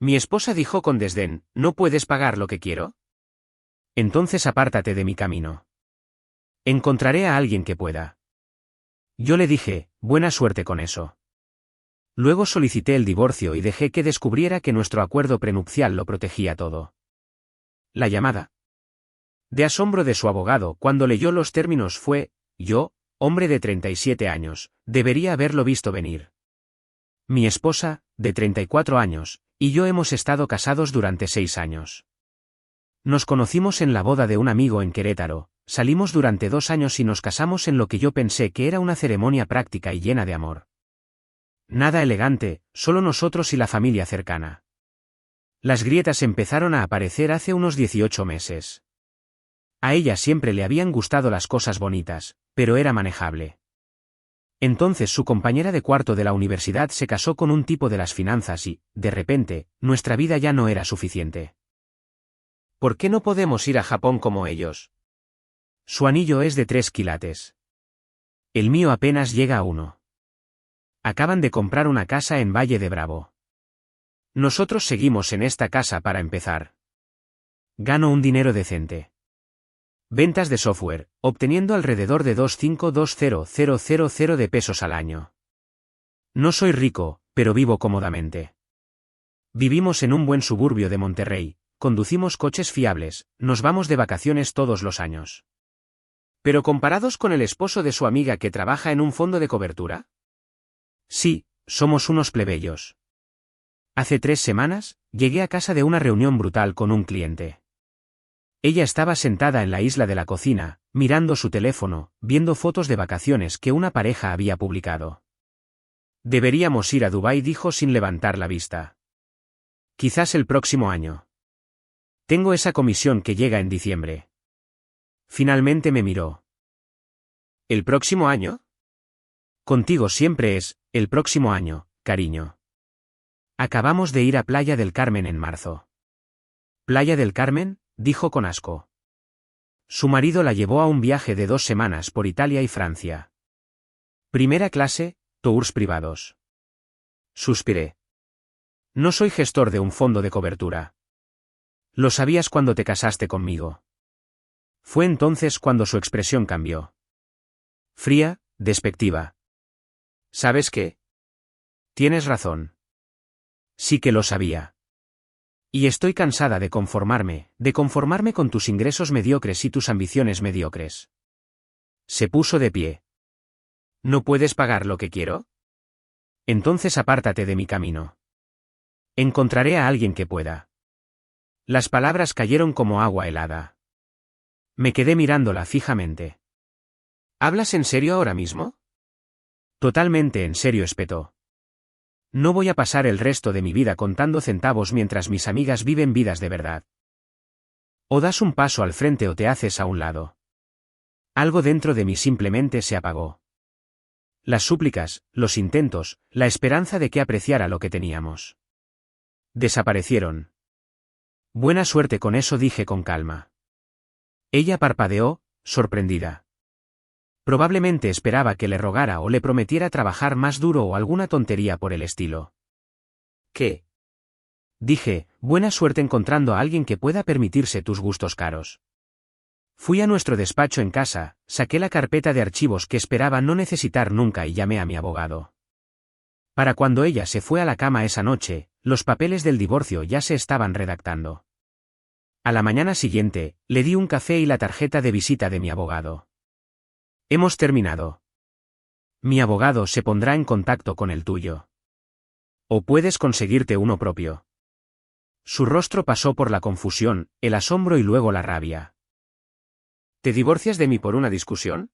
Mi esposa dijo con desdén, ¿no puedes pagar lo que quiero? Entonces apártate de mi camino. Encontraré a alguien que pueda. Yo le dije, buena suerte con eso. Luego solicité el divorcio y dejé que descubriera que nuestro acuerdo prenupcial lo protegía todo. La llamada de asombro de su abogado cuando leyó los términos fue, yo, hombre de 37 años, debería haberlo visto venir. Mi esposa, de 34 años, y yo hemos estado casados durante 6 años. Nos conocimos en la boda de un amigo en Querétaro, salimos durante 2 años y nos casamos en lo que yo pensé que era una ceremonia práctica y llena de amor. Nada elegante, solo nosotros y la familia cercana. Las grietas empezaron a aparecer hace unos 18 meses. A ella siempre le habían gustado las cosas bonitas, pero era manejable. Entonces su compañera de cuarto de la universidad se casó con un tipo de las finanzas y, de repente, nuestra vida ya no era suficiente. ¿Por qué no podemos ir a Japón como ellos? Su anillo es de 3 quilates. El mío apenas llega a 1. Acaban de comprar una casa en Valle de Bravo. Nosotros seguimos en esta casa para empezar. Gano un dinero decente. Ventas de software, obteniendo alrededor de 2520000 de pesos al año. No soy rico, pero vivo cómodamente. Vivimos en un buen suburbio de Monterrey, conducimos coches fiables, nos vamos de vacaciones todos los años. ¿Pero comparados con el esposo de su amiga que trabaja en un fondo de cobertura? Sí, somos unos plebeyos. Hace 3 semanas, llegué a casa de una reunión brutal con un cliente. Ella estaba sentada en la isla de la cocina, mirando su teléfono, viendo fotos de vacaciones que una pareja había publicado. Deberíamos ir a Dubái, dijo sin levantar la vista. Quizás el próximo año. Tengo esa comisión que llega en diciembre. Finalmente me miró. ¿El próximo año? Contigo siempre es, el próximo año, cariño. Acabamos de ir a Playa del Carmen en marzo. ¿Playa del Carmen?, dijo con asco. Su marido la llevó a un viaje de 2 semanas por Italia y Francia. Primera clase, tours privados. Suspiré. No soy gestor de un fondo de cobertura. Lo sabías cuando te casaste conmigo. Fue entonces cuando su expresión cambió. Fría, despectiva. ¿Sabes qué? Tienes razón. Sí que lo sabía. Y estoy cansada de conformarme con tus ingresos mediocres y tus ambiciones mediocres. Se puso de pie. ¿No puedes pagar lo que quiero? Entonces apártate de mi camino. Encontraré a alguien que pueda. Las palabras cayeron como agua helada. Me quedé mirándola fijamente. ¿Hablas en serio ahora mismo? Totalmente en serio, espetó. No voy a pasar el resto de mi vida contando centavos mientras mis amigas viven vidas de verdad. O das un paso al frente o te haces a un lado. Algo dentro de mí simplemente se apagó. Las súplicas, los intentos, la esperanza de que apreciara lo que teníamos. Desaparecieron. Buena suerte con eso, dije con calma. Ella parpadeó, sorprendida. Probablemente esperaba que le rogara o le prometiera trabajar más duro o alguna tontería por el estilo. ¿Qué? Dije, buena suerte encontrando a alguien que pueda permitirse tus gustos caros. Fui a nuestro despacho en casa, saqué la carpeta de archivos que esperaba no necesitar nunca y llamé a mi abogado. Para cuando ella se fue a la cama esa noche, los papeles del divorcio ya se estaban redactando. A la mañana siguiente, le di un café y la tarjeta de visita de mi abogado. Hemos terminado. Mi abogado se pondrá en contacto con el tuyo. O puedes conseguirte uno propio. Su rostro pasó por la confusión, el asombro y luego la rabia. ¿Te divorcias de mí por una discusión?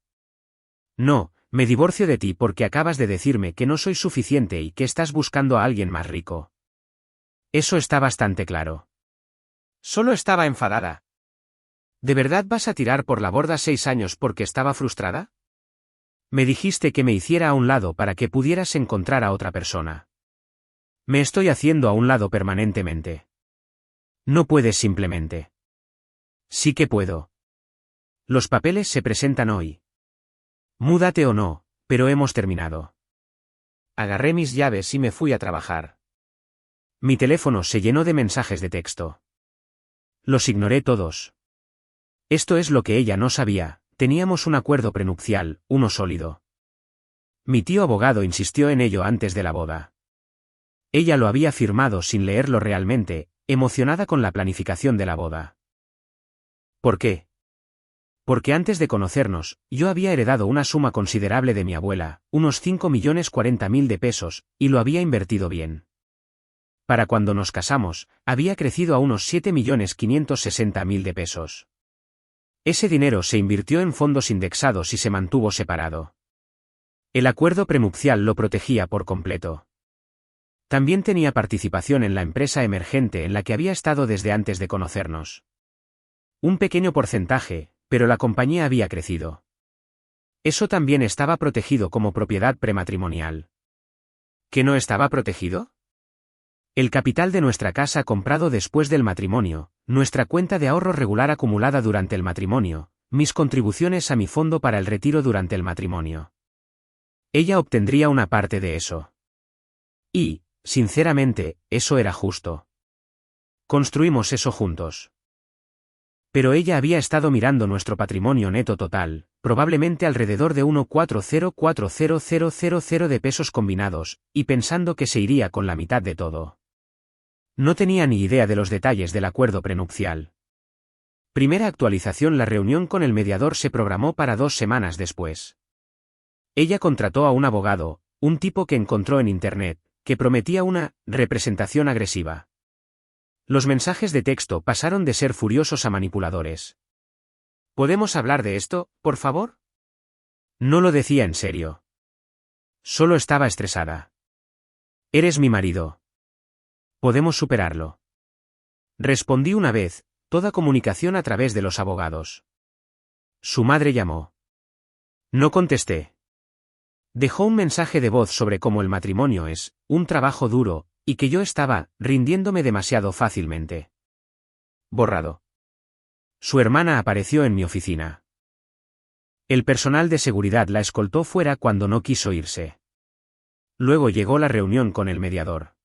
No, me divorcio de ti porque acabas de decirme que no soy suficiente y que estás buscando a alguien más rico. Eso está bastante claro. Solo estaba enfadada. ¿De verdad vas a tirar por la borda 6 años porque estaba frustrada? Me dijiste que me hiciera a un lado para que pudieras encontrar a otra persona. Me estoy haciendo a un lado permanentemente. No puedes simplemente. Sí que puedo. Los papeles se presentan hoy. Múdate o no, pero hemos terminado. Agarré mis llaves y me fui a trabajar. Mi teléfono se llenó de mensajes de texto. Los ignoré todos. Esto es lo que ella no sabía, teníamos un acuerdo prenupcial, uno sólido. Mi tío abogado insistió en ello antes de la boda. Ella lo había firmado sin leerlo realmente, emocionada con la planificación de la boda. ¿Por qué? Porque antes de conocernos, yo había heredado una suma considerable de mi abuela, unos 5.040.000 de pesos, y lo había invertido bien. Para cuando nos casamos, había crecido a unos 7.560.000 de pesos. Ese dinero se invirtió en fondos indexados y se mantuvo separado. El acuerdo prenupcial lo protegía por completo. También tenía participación en la empresa emergente en la que había estado desde antes de conocernos. Un pequeño porcentaje, pero la compañía había crecido. Eso también estaba protegido como propiedad prematrimonial. ¿Qué no estaba protegido? El capital de nuestra casa comprado después del matrimonio, nuestra cuenta de ahorro regular acumulada durante el matrimonio, mis contribuciones a mi fondo para el retiro durante el matrimonio. Ella obtendría una parte de eso. Y, sinceramente, eso era justo. Construimos eso juntos. Pero ella había estado mirando nuestro patrimonio neto total, probablemente alrededor de 1,4040000 de pesos combinados, y pensando que se iría con la mitad de todo. No tenía ni idea de los detalles del acuerdo prenupcial. Primera actualización: la reunión con el mediador se programó para 2 semanas después. Ella contrató a un abogado, un tipo que encontró en Internet, que prometía una representación agresiva. Los mensajes de texto pasaron de ser furiosos a manipuladores. ¿Podemos hablar de esto, por favor? No lo decía en serio. Solo estaba estresada. Eres mi marido. ¿Podemos superarlo? Respondí una vez, toda comunicación a través de los abogados. Su madre llamó. No contesté. Dejó un mensaje de voz sobre cómo el matrimonio es un trabajo duro, y que yo estaba rindiéndome demasiado fácilmente. Borrado. Su hermana apareció en mi oficina. El personal de seguridad la escoltó fuera cuando no quiso irse. Luego llegó la reunión con el mediador.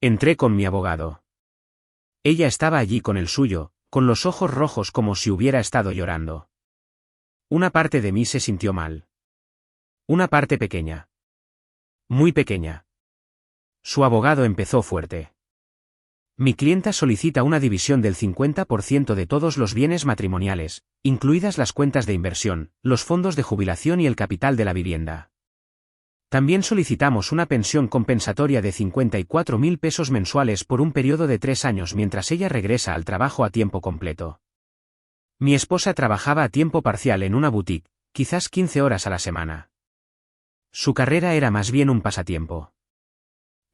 Entré con mi abogado. Ella estaba allí con el suyo, con los ojos rojos como si hubiera estado llorando. Una parte de mí se sintió mal. Una parte pequeña. Muy pequeña. Su abogado empezó fuerte. Mi clienta solicita una división del 50% de todos los bienes matrimoniales, incluidas las cuentas de inversión, los fondos de jubilación y el capital de la vivienda. También solicitamos una pensión compensatoria de 54.000 pesos mensuales por un periodo de 3 años mientras ella regresa al trabajo a tiempo completo. Mi esposa trabajaba a tiempo parcial en una boutique, quizás 15 horas a la semana. Su carrera era más bien un pasatiempo.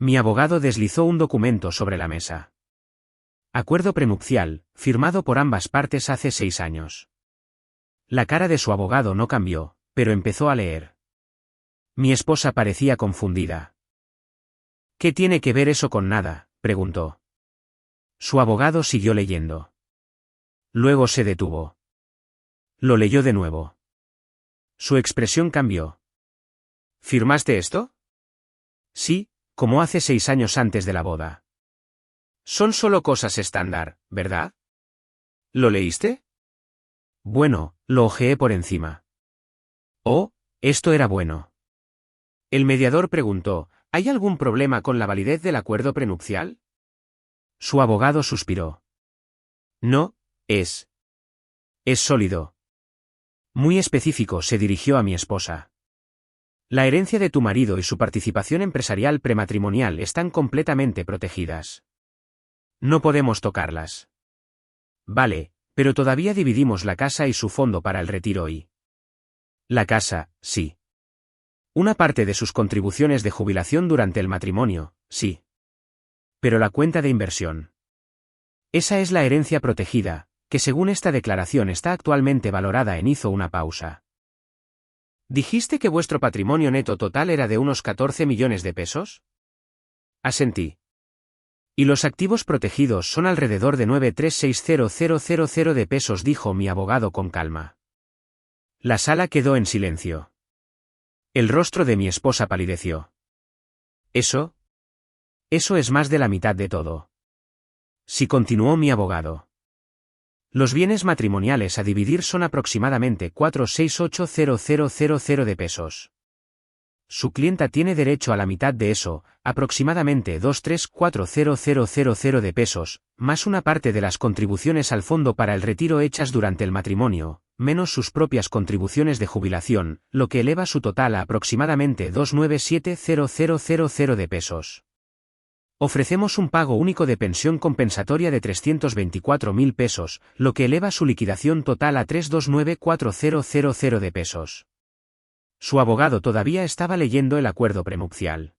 Mi abogado deslizó un documento sobre la mesa. Acuerdo prenupcial, firmado por ambas partes hace 6 años. La cara de su abogado no cambió, pero empezó a leer. Mi esposa parecía confundida. ¿Qué tiene que ver eso con nada?, preguntó. Su abogado siguió leyendo. Luego se detuvo. Lo leyó de nuevo. Su expresión cambió. ¿Firmaste esto? Sí, como hace 6 años antes de la boda. Son solo cosas estándar, ¿verdad? ¿Lo leíste? Bueno, lo hojeé por encima. Oh, esto era bueno. El mediador preguntó, ¿hay algún problema con la validez del acuerdo prenupcial? Su abogado suspiró. No, es sólido. Muy específico, se dirigió a mi esposa. La herencia de tu marido y su participación empresarial prematrimonial están completamente protegidas. No podemos tocarlas. Vale, pero todavía dividimos la casa y su fondo para el retiro y... La casa, sí. Una parte de sus contribuciones de jubilación durante el matrimonio, sí. Pero la cuenta de inversión. Esa es la herencia protegida, que según esta declaración está actualmente valorada en... Hizo una pausa. ¿Dijiste que vuestro patrimonio neto total era de unos 14 millones de pesos? Asentí. Y los activos protegidos son alrededor de 9360000 de pesos, dijo mi abogado con calma. La sala quedó en silencio. El rostro de mi esposa palideció. ¿Eso? Eso es más de la mitad de todo. Sí, continuó mi abogado. Los bienes matrimoniales a dividir son aproximadamente 468.0000 de pesos. Su clienta tiene derecho a la mitad de eso, aproximadamente 234.0000 de pesos, más una parte de las contribuciones al fondo para el retiro hechas durante el matrimonio, menos sus propias contribuciones de jubilación, lo que eleva su total a aproximadamente 297.0000 de pesos. Ofrecemos un pago único de pensión compensatoria de 324.000 pesos, lo que eleva su liquidación total a 329.4000 de pesos. Su abogado todavía estaba leyendo el acuerdo prenupcial.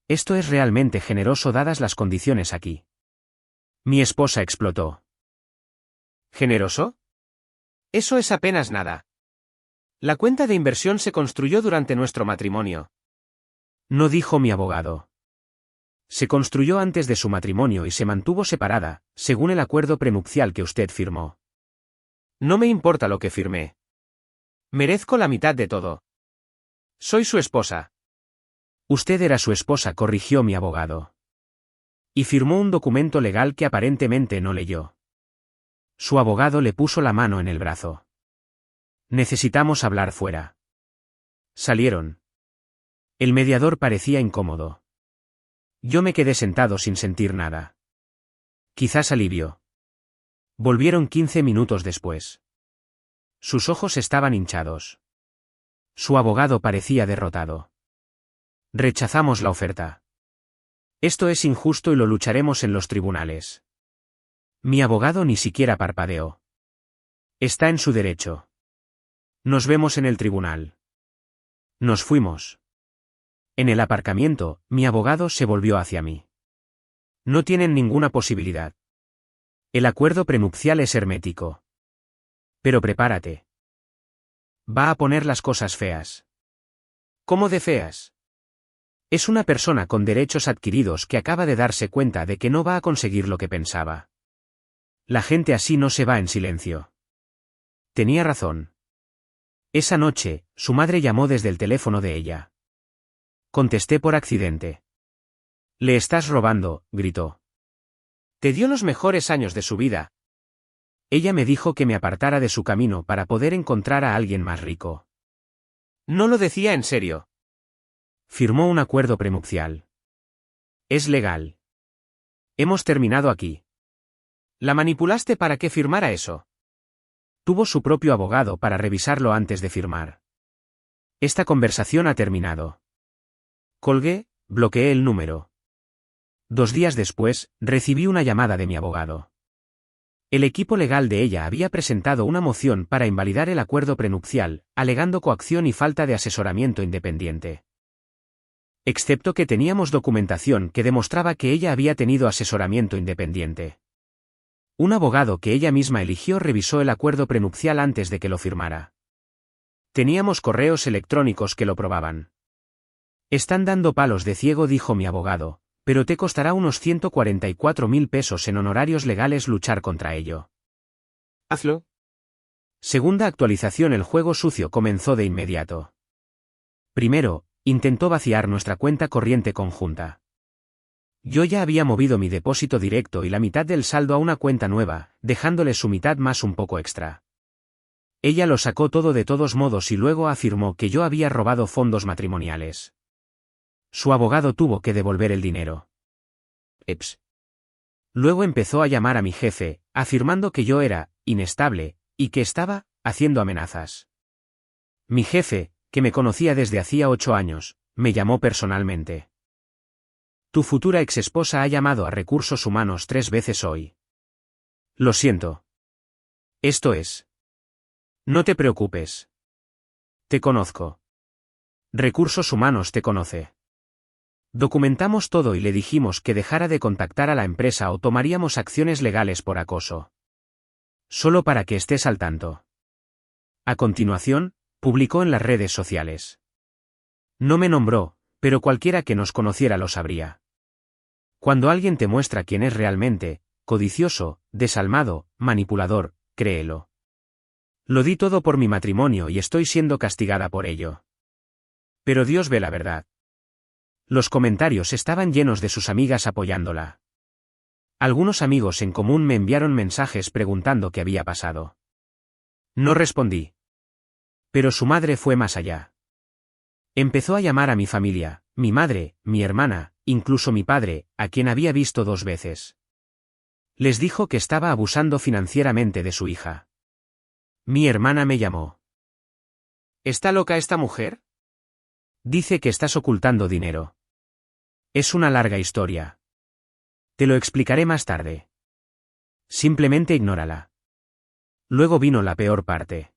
Esto es realmente generoso dadas las condiciones aquí. Mi esposa explotó. ¿Generoso? Eso es apenas nada. La cuenta de inversión se construyó durante nuestro matrimonio. No, dijo mi abogado. Se construyó antes de su matrimonio y se mantuvo separada, según el acuerdo prenupcial que usted firmó. No me importa lo que firmé. Merezco la mitad de todo. Soy su esposa. Usted era su esposa, corrigió mi abogado. Y firmó un documento legal que aparentemente no leyó. Su abogado le puso la mano en el brazo. Necesitamos hablar fuera. Salieron. El mediador parecía incómodo. Yo me quedé sentado sin sentir nada. Quizás alivio. Volvieron 15 minutos después. Sus ojos estaban hinchados. Su abogado parecía derrotado. Rechazamos la oferta. Esto es injusto y lo lucharemos en los tribunales. Mi abogado ni siquiera parpadeó. Está en su derecho. Nos vemos en el tribunal. Nos fuimos. En el aparcamiento, mi abogado se volvió hacia mí. No tienen ninguna posibilidad. El acuerdo prenupcial es hermético. Pero prepárate. Va a poner las cosas feas. ¿Cómo de feas? Es una persona con derechos adquiridos que acaba de darse cuenta de que no va a conseguir lo que pensaba. La gente así no se va en silencio. Tenía razón. Esa noche, su madre llamó desde el teléfono de ella. Contesté por accidente. Le estás robando, gritó. Te dio los mejores años de su vida. Ella me dijo que me apartara de su camino para poder encontrar a alguien más rico. No lo decía en serio. Firmó un acuerdo prenupcial. Es legal. Hemos terminado aquí. ¿La manipulaste para que firmara eso? Tuvo su propio abogado para revisarlo antes de firmar. Esta conversación ha terminado. Colgué, bloqueé el número. 2 días después, recibí una llamada de mi abogado. El equipo legal de ella había presentado una moción para invalidar el acuerdo prenupcial, alegando coacción y falta de asesoramiento independiente. Excepto que teníamos documentación que demostraba que ella había tenido asesoramiento independiente. Un abogado que ella misma eligió revisó el acuerdo prenupcial antes de que lo firmara. Teníamos correos electrónicos que lo probaban. Están dando palos de ciego, dijo mi abogado, pero te costará unos 144.000 pesos en honorarios legales luchar contra ello. Hazlo. Segunda actualización. El juego sucio comenzó de inmediato. Primero, intentó vaciar nuestra cuenta corriente conjunta. Yo ya había movido mi depósito directo y la mitad del saldo a una cuenta nueva, dejándole su mitad más un poco extra. Ella lo sacó todo de todos modos y luego afirmó que yo había robado fondos matrimoniales. Su abogado tuvo que devolver el dinero. Eps. Luego empezó a llamar a mi jefe, afirmando que yo era inestable y que estaba haciendo amenazas. Mi jefe, que me conocía desde hacía 8 años, me llamó personalmente. Tu futura exesposa ha llamado a Recursos Humanos 3 veces hoy. Lo siento. Esto es. No te preocupes. Te conozco. Recursos Humanos te conoce. Documentamos todo y le dijimos que dejara de contactar a la empresa o tomaríamos acciones legales por acoso. Solo para que estés al tanto. A continuación, publicó en las redes sociales. No me nombró, pero cualquiera que nos conociera lo sabría. Cuando alguien te muestra quién es realmente, codicioso, desalmado, manipulador, créelo. Lo di todo por mi matrimonio y estoy siendo castigada por ello. Pero Dios ve la verdad. Los comentarios estaban llenos de sus amigas apoyándola. Algunos amigos en común me enviaron mensajes preguntando qué había pasado. No respondí. Pero su madre fue más allá. Empezó a llamar a mi familia, mi madre, mi hermana, incluso mi padre, a quien había visto 2 veces. Les dijo que estaba abusando financieramente de su hija. Mi hermana me llamó. ¿Está loca esta mujer? Dice que estás ocultando dinero. Es una larga historia. Te lo explicaré más tarde. Simplemente ignórala. Luego vino la peor parte.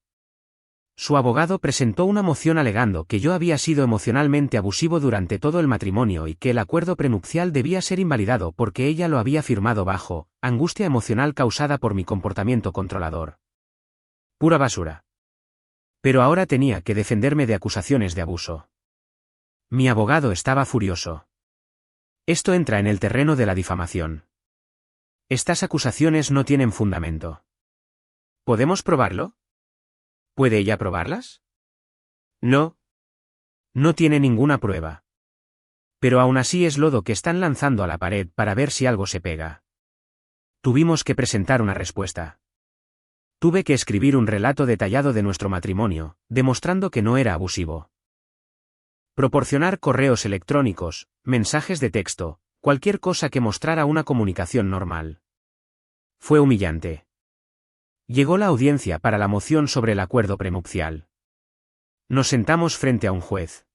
Su abogado presentó una moción alegando que yo había sido emocionalmente abusivo durante todo el matrimonio y que el acuerdo prenupcial debía ser invalidado porque ella lo había firmado bajo angustia emocional causada por mi comportamiento controlador. Pura basura. Pero ahora tenía que defenderme de acusaciones de abuso. Mi abogado estaba furioso. Esto entra en el terreno de la difamación. Estas acusaciones no tienen fundamento. ¿Podemos probarlo? ¿Puede ella probarlas? No. No tiene ninguna prueba. Pero aún así es lodo que están lanzando a la pared para ver si algo se pega. Tuvimos que presentar una respuesta. Tuve que escribir un relato detallado de nuestro matrimonio, demostrando que no era abusivo. Proporcionar correos electrónicos, mensajes de texto, cualquier cosa que mostrara una comunicación normal. Fue humillante. Llegó la audiencia para la moción sobre el acuerdo prenupcial. Nos sentamos frente a un juez.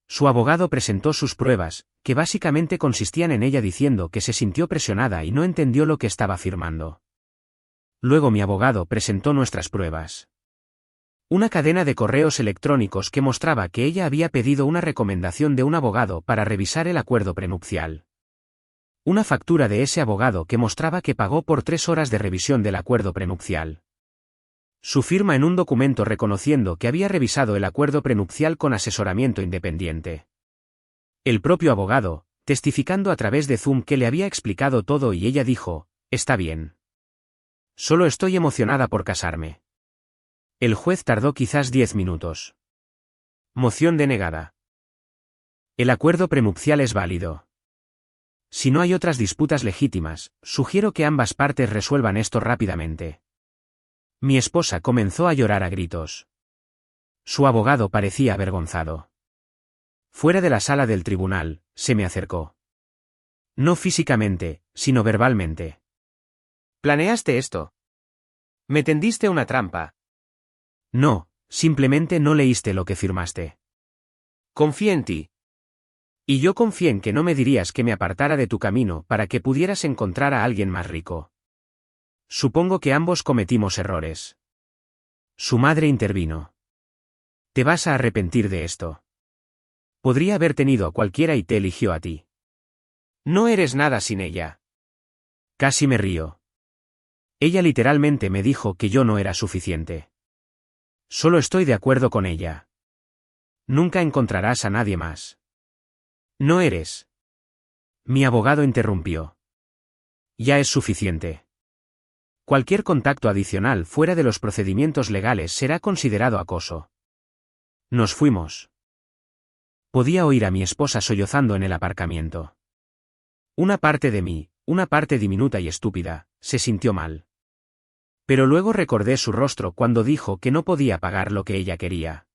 Su abogado presentó sus pruebas, que básicamente consistían en ella diciendo que se sintió presionada y no entendió lo que estaba firmando. Luego mi abogado presentó nuestras pruebas. Una cadena de correos electrónicos que mostraba que ella había pedido una recomendación de un abogado para revisar el acuerdo prenupcial. Una factura de ese abogado que mostraba que pagó por 3 horas de revisión del acuerdo prenupcial. Su firma en un documento reconociendo que había revisado el acuerdo prenupcial con asesoramiento independiente. El propio abogado, testificando a través de Zoom que le había explicado todo y ella dijo, está bien. Solo estoy emocionada por casarme. El juez tardó quizás 10 minutos. Moción denegada. El acuerdo prenupcial es válido. Si no hay otras disputas legítimas, sugiero que ambas partes resuelvan esto rápidamente. Mi esposa comenzó a llorar a gritos. Su abogado parecía avergonzado. Fuera de la sala del tribunal, se me acercó. No físicamente, sino verbalmente. ¿Planeaste esto? ¿Me tendiste una trampa? No, simplemente no leíste lo que firmaste. Confié en ti. Y yo confié en que no me dirías que me apartara de tu camino para que pudieras encontrar a alguien más rico. Supongo que ambos cometimos errores. Su madre intervino. Te vas a arrepentir de esto. Podría haber tenido a cualquiera y te eligió a ti. No eres nada sin ella. Casi me río. Ella literalmente me dijo que yo no era suficiente. Solo estoy de acuerdo con ella. Nunca encontrarás a nadie más. No eres. Mi abogado interrumpió. Ya es suficiente. Cualquier contacto adicional fuera de los procedimientos legales será considerado acoso. Nos fuimos. Podía oír a mi esposa sollozando en el aparcamiento. Una parte de mí, una parte diminuta y estúpida, se sintió mal. Pero luego recordé su rostro cuando dijo que no podía pagar lo que ella quería.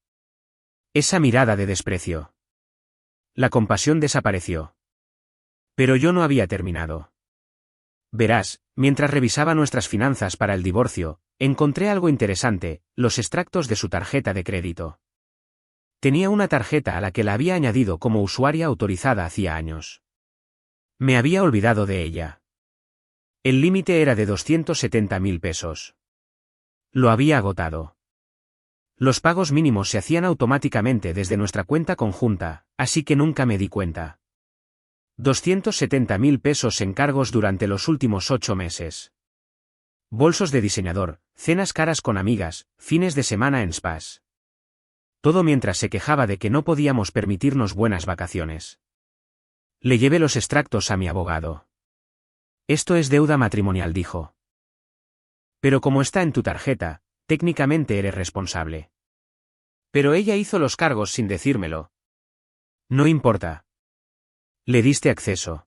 Esa mirada de desprecio. La compasión desapareció. Pero yo no había terminado. Verás, mientras revisaba nuestras finanzas para el divorcio, encontré algo interesante, los extractos de su tarjeta de crédito. Tenía una tarjeta a la que la había añadido como usuaria autorizada hacía años. Me había olvidado de ella. El límite era de 270.000 pesos. Lo había agotado. Los pagos mínimos se hacían automáticamente desde nuestra cuenta conjunta, así que nunca me di cuenta. 270.000 pesos en cargos durante los últimos 8 meses. Bolsos de diseñador, cenas caras con amigas, fines de semana en spas. Todo mientras se quejaba de que no podíamos permitirnos buenas vacaciones. Le llevé los extractos a mi abogado. Esto es deuda matrimonial, dijo. Pero como está en tu tarjeta, técnicamente eres responsable. Pero ella hizo los cargos sin decírmelo. No importa. Le diste acceso.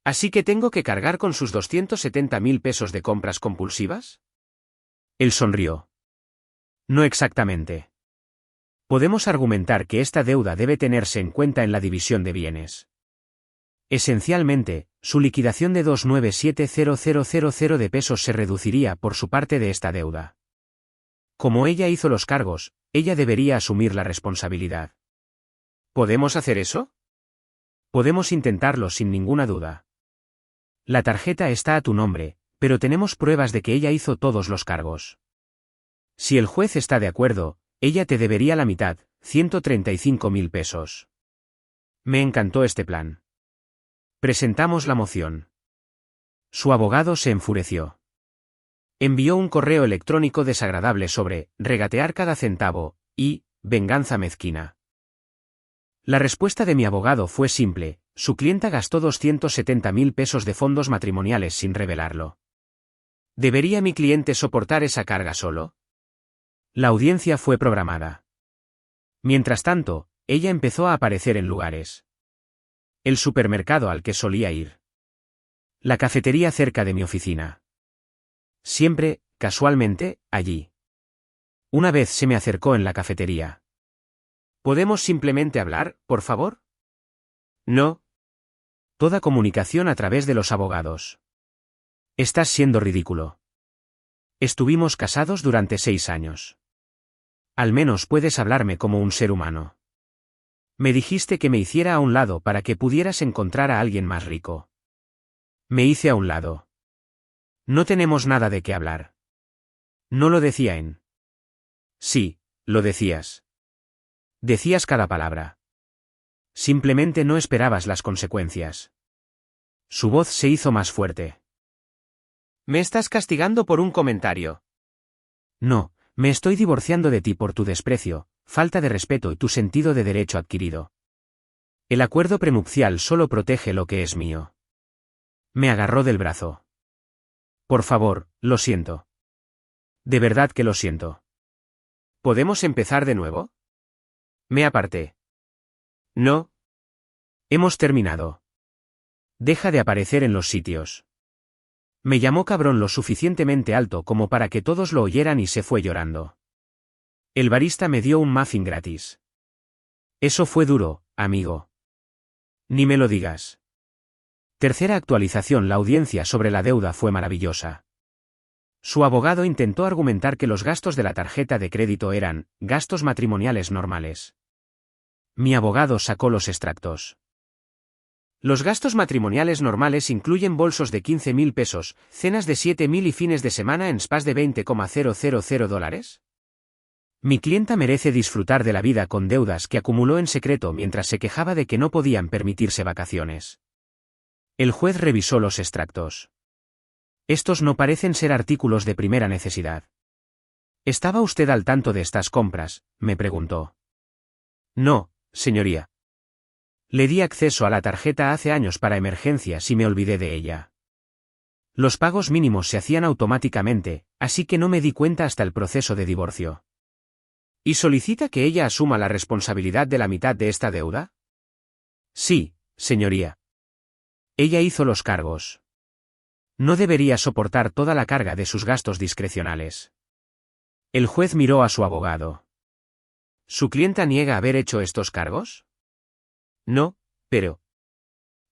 ¿Así que tengo que cargar con sus 270.000 pesos de compras compulsivas? Él sonrió. No exactamente. Podemos argumentar que esta deuda debe tenerse en cuenta en la división de bienes. Esencialmente, su liquidación de 297.000 de pesos se reduciría por su parte de esta deuda. Como ella hizo los cargos, ella debería asumir la responsabilidad. ¿Podemos hacer eso? Podemos intentarlo sin ninguna duda. La tarjeta está a tu nombre, pero tenemos pruebas de que ella hizo todos los cargos. Si el juez está de acuerdo, ella te debería la mitad, 135.000 pesos. Me encantó este plan. Presentamos la moción. Su abogado se enfureció. Envió un correo electrónico desagradable sobre regatear cada centavo y venganza mezquina. La respuesta de mi abogado fue simple: su clienta gastó 270.000 pesos de fondos matrimoniales sin revelarlo. ¿Debería mi cliente soportar esa carga solo? La audiencia fue programada. Mientras tanto, ella empezó a aparecer en lugares. El supermercado al que solía ir. La cafetería cerca de mi oficina. Siempre, casualmente, allí. Una vez se me acercó en la cafetería. ¿Podemos simplemente hablar, por favor? No. Toda comunicación a través de los abogados. Estás siendo ridículo. Estuvimos casados durante 6 años. Al menos puedes hablarme como un ser humano. Me dijiste que me hiciera a un lado para que pudieras encontrar a alguien más rico. Me hice a un lado. No tenemos nada de qué hablar. No lo decía en. Sí, lo decías. Decías cada palabra. Simplemente no esperabas las consecuencias. Su voz se hizo más fuerte. ¿Me estás castigando por un comentario? No, me estoy divorciando de ti por tu desprecio, falta de respeto y tu sentido de derecho adquirido. El acuerdo prenupcial solo protege lo que es mío. Me agarró del brazo. Por favor, lo siento. De verdad que lo siento. ¿Podemos empezar de nuevo? Me aparté. No. Hemos terminado. Deja de aparecer en los sitios. Me llamó cabrón lo suficientemente alto como para que todos lo oyeran y se fue llorando. El barista me dio un muffin gratis. Eso fue duro, amigo. Ni me lo digas. Tercera actualización: la audiencia sobre la deuda fue maravillosa. Su abogado intentó argumentar que los gastos de la tarjeta de crédito eran gastos matrimoniales normales. Mi abogado sacó los extractos. Los gastos matrimoniales normales incluyen bolsos de 15.000 pesos, cenas de 7.000 y fines de semana en spas de $20,000. Mi clienta merece disfrutar de la vida con deudas que acumuló en secreto mientras se quejaba de que no podían permitirse vacaciones. El juez revisó los extractos. Estos no parecen ser artículos de primera necesidad. ¿Estaba usted al tanto de estas compras?, me preguntó. No, señoría. Le di acceso a la tarjeta hace años para emergencias y me olvidé de ella. Los pagos mínimos se hacían automáticamente, así que no me di cuenta hasta el proceso de divorcio. ¿Y solicita que ella asuma la responsabilidad de la mitad de esta deuda? Sí, señoría. Ella hizo los cargos. No debería soportar toda la carga de sus gastos discrecionales. El juez miró a su abogado. ¿Su clienta niega haber hecho estos cargos? No, pero...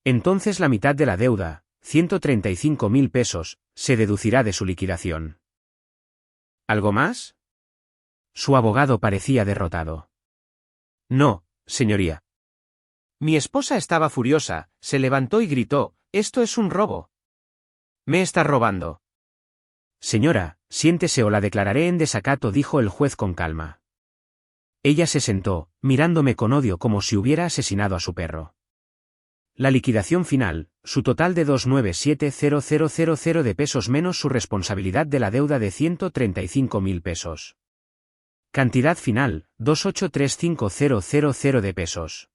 Entonces la mitad de la deuda, 135.000 pesos, se deducirá de su liquidación. ¿Algo más? Su abogado parecía derrotado. No, señoría. Mi esposa estaba furiosa, se levantó y gritó: «¡Esto es un robo! ¡Me está robando!». Señora, siéntese o la declararé en desacato, dijo el juez con calma. Ella se sentó, mirándome con odio como si hubiera asesinado a su perro. La liquidación final, su total de 297.000 de pesos menos su responsabilidad de la deuda de 135.000 pesos. Cantidad final, 283.500 de pesos.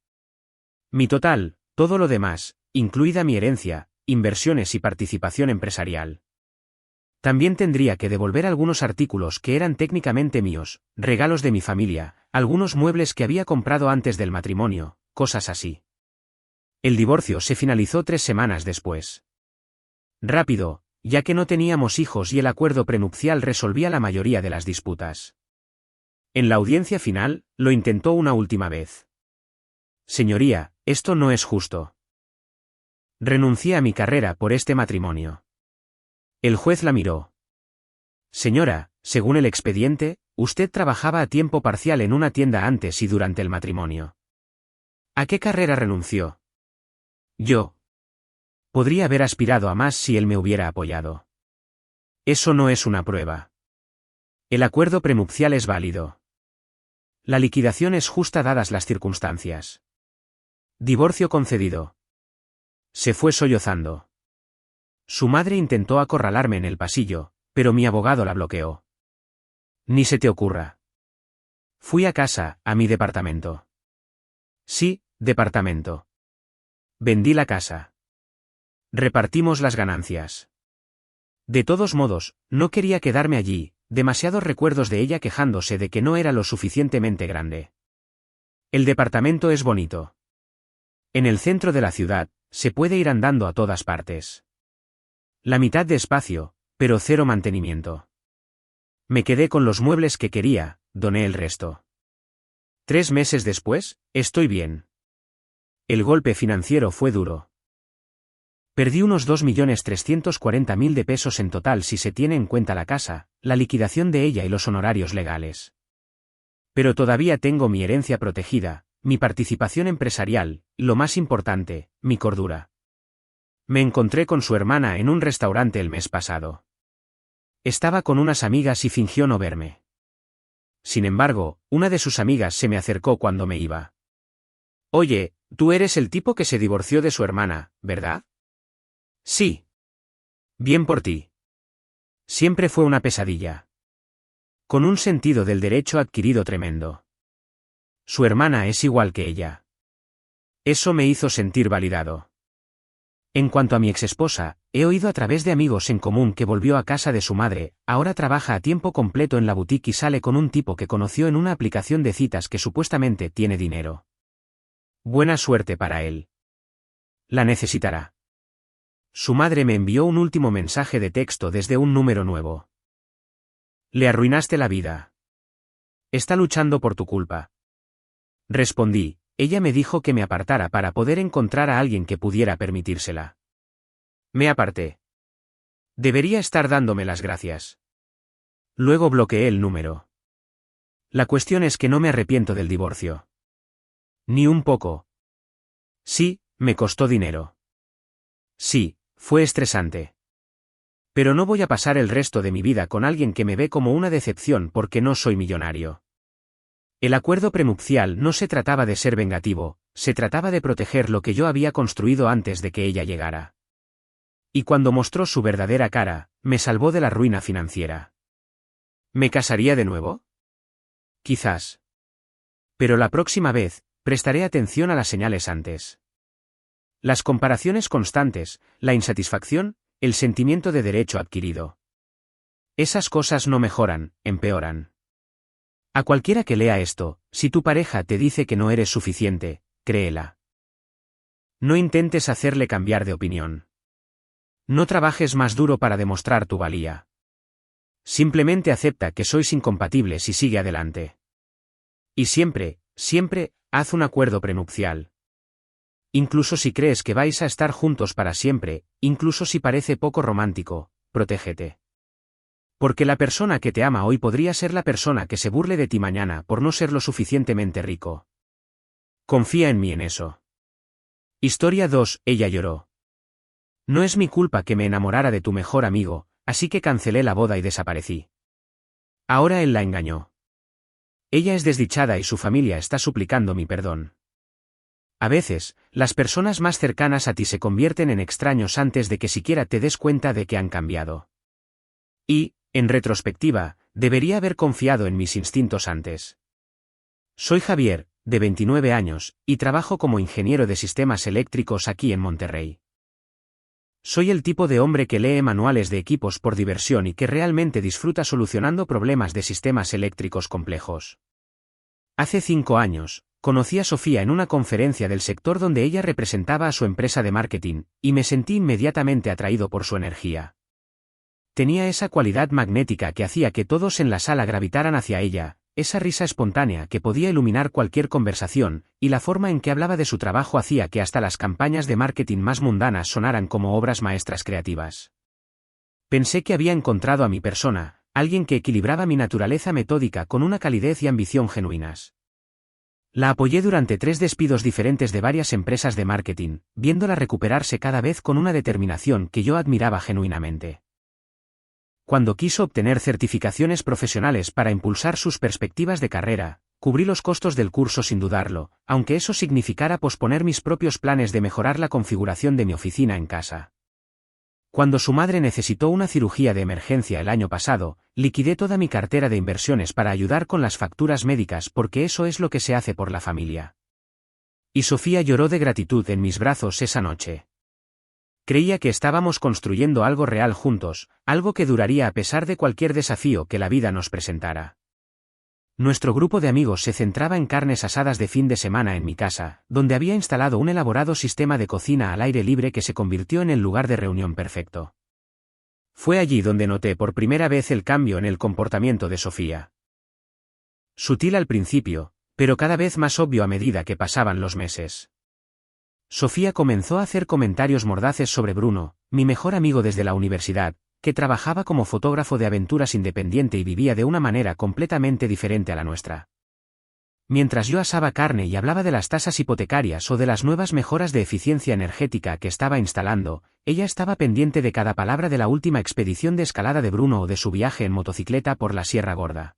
Mi total, todo lo demás, incluida mi herencia, inversiones y participación empresarial. También tendría que devolver algunos artículos que eran técnicamente míos, regalos de mi familia, algunos muebles que había comprado antes del matrimonio, cosas así. El divorcio se finalizó 3 semanas después. Rápido, ya que no teníamos hijos y el acuerdo prenupcial resolvía la mayoría de las disputas. En la audiencia final, lo intentó una última vez. Señoría, esto no es justo. Renuncié a mi carrera por este matrimonio. El juez la miró. Señora, según el expediente, usted trabajaba a tiempo parcial en una tienda antes y durante el matrimonio. ¿A qué carrera renunció? Yo. Podría haber aspirado a más si él me hubiera apoyado. Eso no es una prueba. El acuerdo prenupcial es válido. La liquidación es justa dadas las circunstancias. Divorcio concedido. Se fue sollozando. Su madre intentó acorralarme en el pasillo, pero mi abogado la bloqueó. Ni se te ocurra. Fui a casa, a mi departamento. Sí, departamento. Vendí la casa. Repartimos las ganancias. De todos modos, no quería quedarme allí, demasiados recuerdos de ella quejándose de que no era lo suficientemente grande. El departamento es bonito. En el centro de la ciudad, se puede ir andando a todas partes. La mitad de espacio, pero cero mantenimiento. Me quedé con los muebles que quería, doné el resto. 3 meses después, estoy bien. El golpe financiero fue duro. Perdí unos 2.340.000 de pesos en total si se tiene en cuenta la casa, la liquidación de ella y los honorarios legales. Pero todavía tengo mi herencia protegida, mi participación empresarial, y lo más importante, mi cordura. Me encontré con su hermana en un restaurante el mes pasado. Estaba con unas amigas y fingió no verme. Sin embargo, una de sus amigas se me acercó cuando me iba. Oye, tú eres el tipo que se divorció de su hermana, ¿verdad? Sí. Bien por ti. Siempre fue una pesadilla. Con un sentido del derecho adquirido tremendo. Su hermana es igual que ella. Eso me hizo sentir validado. En cuanto a mi exesposa, he oído a través de amigos en común que volvió a casa de su madre, ahora trabaja a tiempo completo en la boutique y sale con un tipo que conoció en una aplicación de citas que supuestamente tiene dinero. Buena suerte para él. La necesitará. Su madre me envió un último mensaje de texto desde un número nuevo. Le arruinaste la vida. Está luchando por tu culpa. Respondí, ella me dijo que me apartara para poder encontrar a alguien que pudiera permitírsela. Me aparté. Debería estar dándome las gracias. Luego bloqueé el número. La cuestión es que no me arrepiento del divorcio. Ni un poco. Sí, me costó dinero. Sí, fue estresante. Pero no voy a pasar el resto de mi vida con alguien que me ve como una decepción porque no soy millonario. El acuerdo prenupcial no se trataba de ser vengativo, se trataba de proteger lo que yo había construido antes de que ella llegara. Y cuando mostró su verdadera cara, me salvó de la ruina financiera. ¿Me casaría de nuevo? Quizás. Pero la próxima vez, prestaré atención a las señales antes. Las comparaciones constantes, la insatisfacción, el sentimiento de derecho adquirido. Esas cosas no mejoran, empeoran. A cualquiera que lea esto, si tu pareja te dice que no eres suficiente, créela. No intentes hacerle cambiar de opinión. No trabajes más duro para demostrar tu valía. Simplemente acepta que sois incompatibles y sigue adelante. Y siempre, siempre, haz un acuerdo prenupcial. Incluso si crees que vais a estar juntos para siempre, incluso si parece poco romántico, protégete. Porque la persona que te ama hoy podría ser la persona que se burle de ti mañana por no ser lo suficientemente rico. Confía en mí en eso. Historia 2. Ella lloró. No es mi culpa que me enamorara de tu mejor amigo, así que cancelé la boda y desaparecí. Ahora él la engañó. Ella es desdichada y su familia está suplicando mi perdón. A veces, las personas más cercanas a ti se convierten en extraños antes de que siquiera te des cuenta de que han cambiado. Y, en retrospectiva, debería haber confiado en mis instintos antes. Soy Javier, de 29 años, y trabajo como ingeniero de sistemas eléctricos aquí en Monterrey. Soy el tipo de hombre que lee manuales de equipos por diversión y que realmente disfruta solucionando problemas de sistemas eléctricos complejos. Hace 5 años, Conocí a Sofía en una conferencia del sector donde ella representaba a su empresa de marketing, y me sentí inmediatamente atraído por su energía. Tenía esa cualidad magnética que hacía que todos en la sala gravitaran hacia ella, esa risa espontánea que podía iluminar cualquier conversación, y la forma en que hablaba de su trabajo hacía que hasta las campañas de marketing más mundanas sonaran como obras maestras creativas. Pensé que había encontrado a mi persona, alguien que equilibraba mi naturaleza metódica con una calidez y ambición genuinas. La apoyé durante 3 despidos diferentes de varias empresas de marketing, viéndola recuperarse cada vez con una determinación que yo admiraba genuinamente. Cuando quiso obtener certificaciones profesionales para impulsar sus perspectivas de carrera, cubrí los costos del curso sin dudarlo, aunque eso significara posponer mis propios planes de mejorar la configuración de mi oficina en casa. Cuando su madre necesitó una cirugía de emergencia el año pasado, liquidé toda mi cartera de inversiones para ayudar con las facturas médicas porque eso es lo que se hace por la familia. Y Sofía lloró de gratitud en mis brazos esa noche. Creía que estábamos construyendo algo real juntos, algo que duraría a pesar de cualquier desafío que la vida nos presentara. Nuestro grupo de amigos se centraba en carnes asadas de fin de semana en mi casa, donde había instalado un elaborado sistema de cocina al aire libre que se convirtió en el lugar de reunión perfecto. Fue allí donde noté por primera vez el cambio en el comportamiento de Sofía. Sutil al principio, pero cada vez más obvio a medida que pasaban los meses. Sofía comenzó a hacer comentarios mordaces sobre Bruno, mi mejor amigo desde la universidad, que trabajaba como fotógrafo de aventuras independiente y vivía de una manera completamente diferente a la nuestra. Mientras yo asaba carne y hablaba de las tasas hipotecarias o de las nuevas mejoras de eficiencia energética que estaba instalando, ella estaba pendiente de cada palabra de la última expedición de escalada de Bruno o de su viaje en motocicleta por la Sierra Gorda.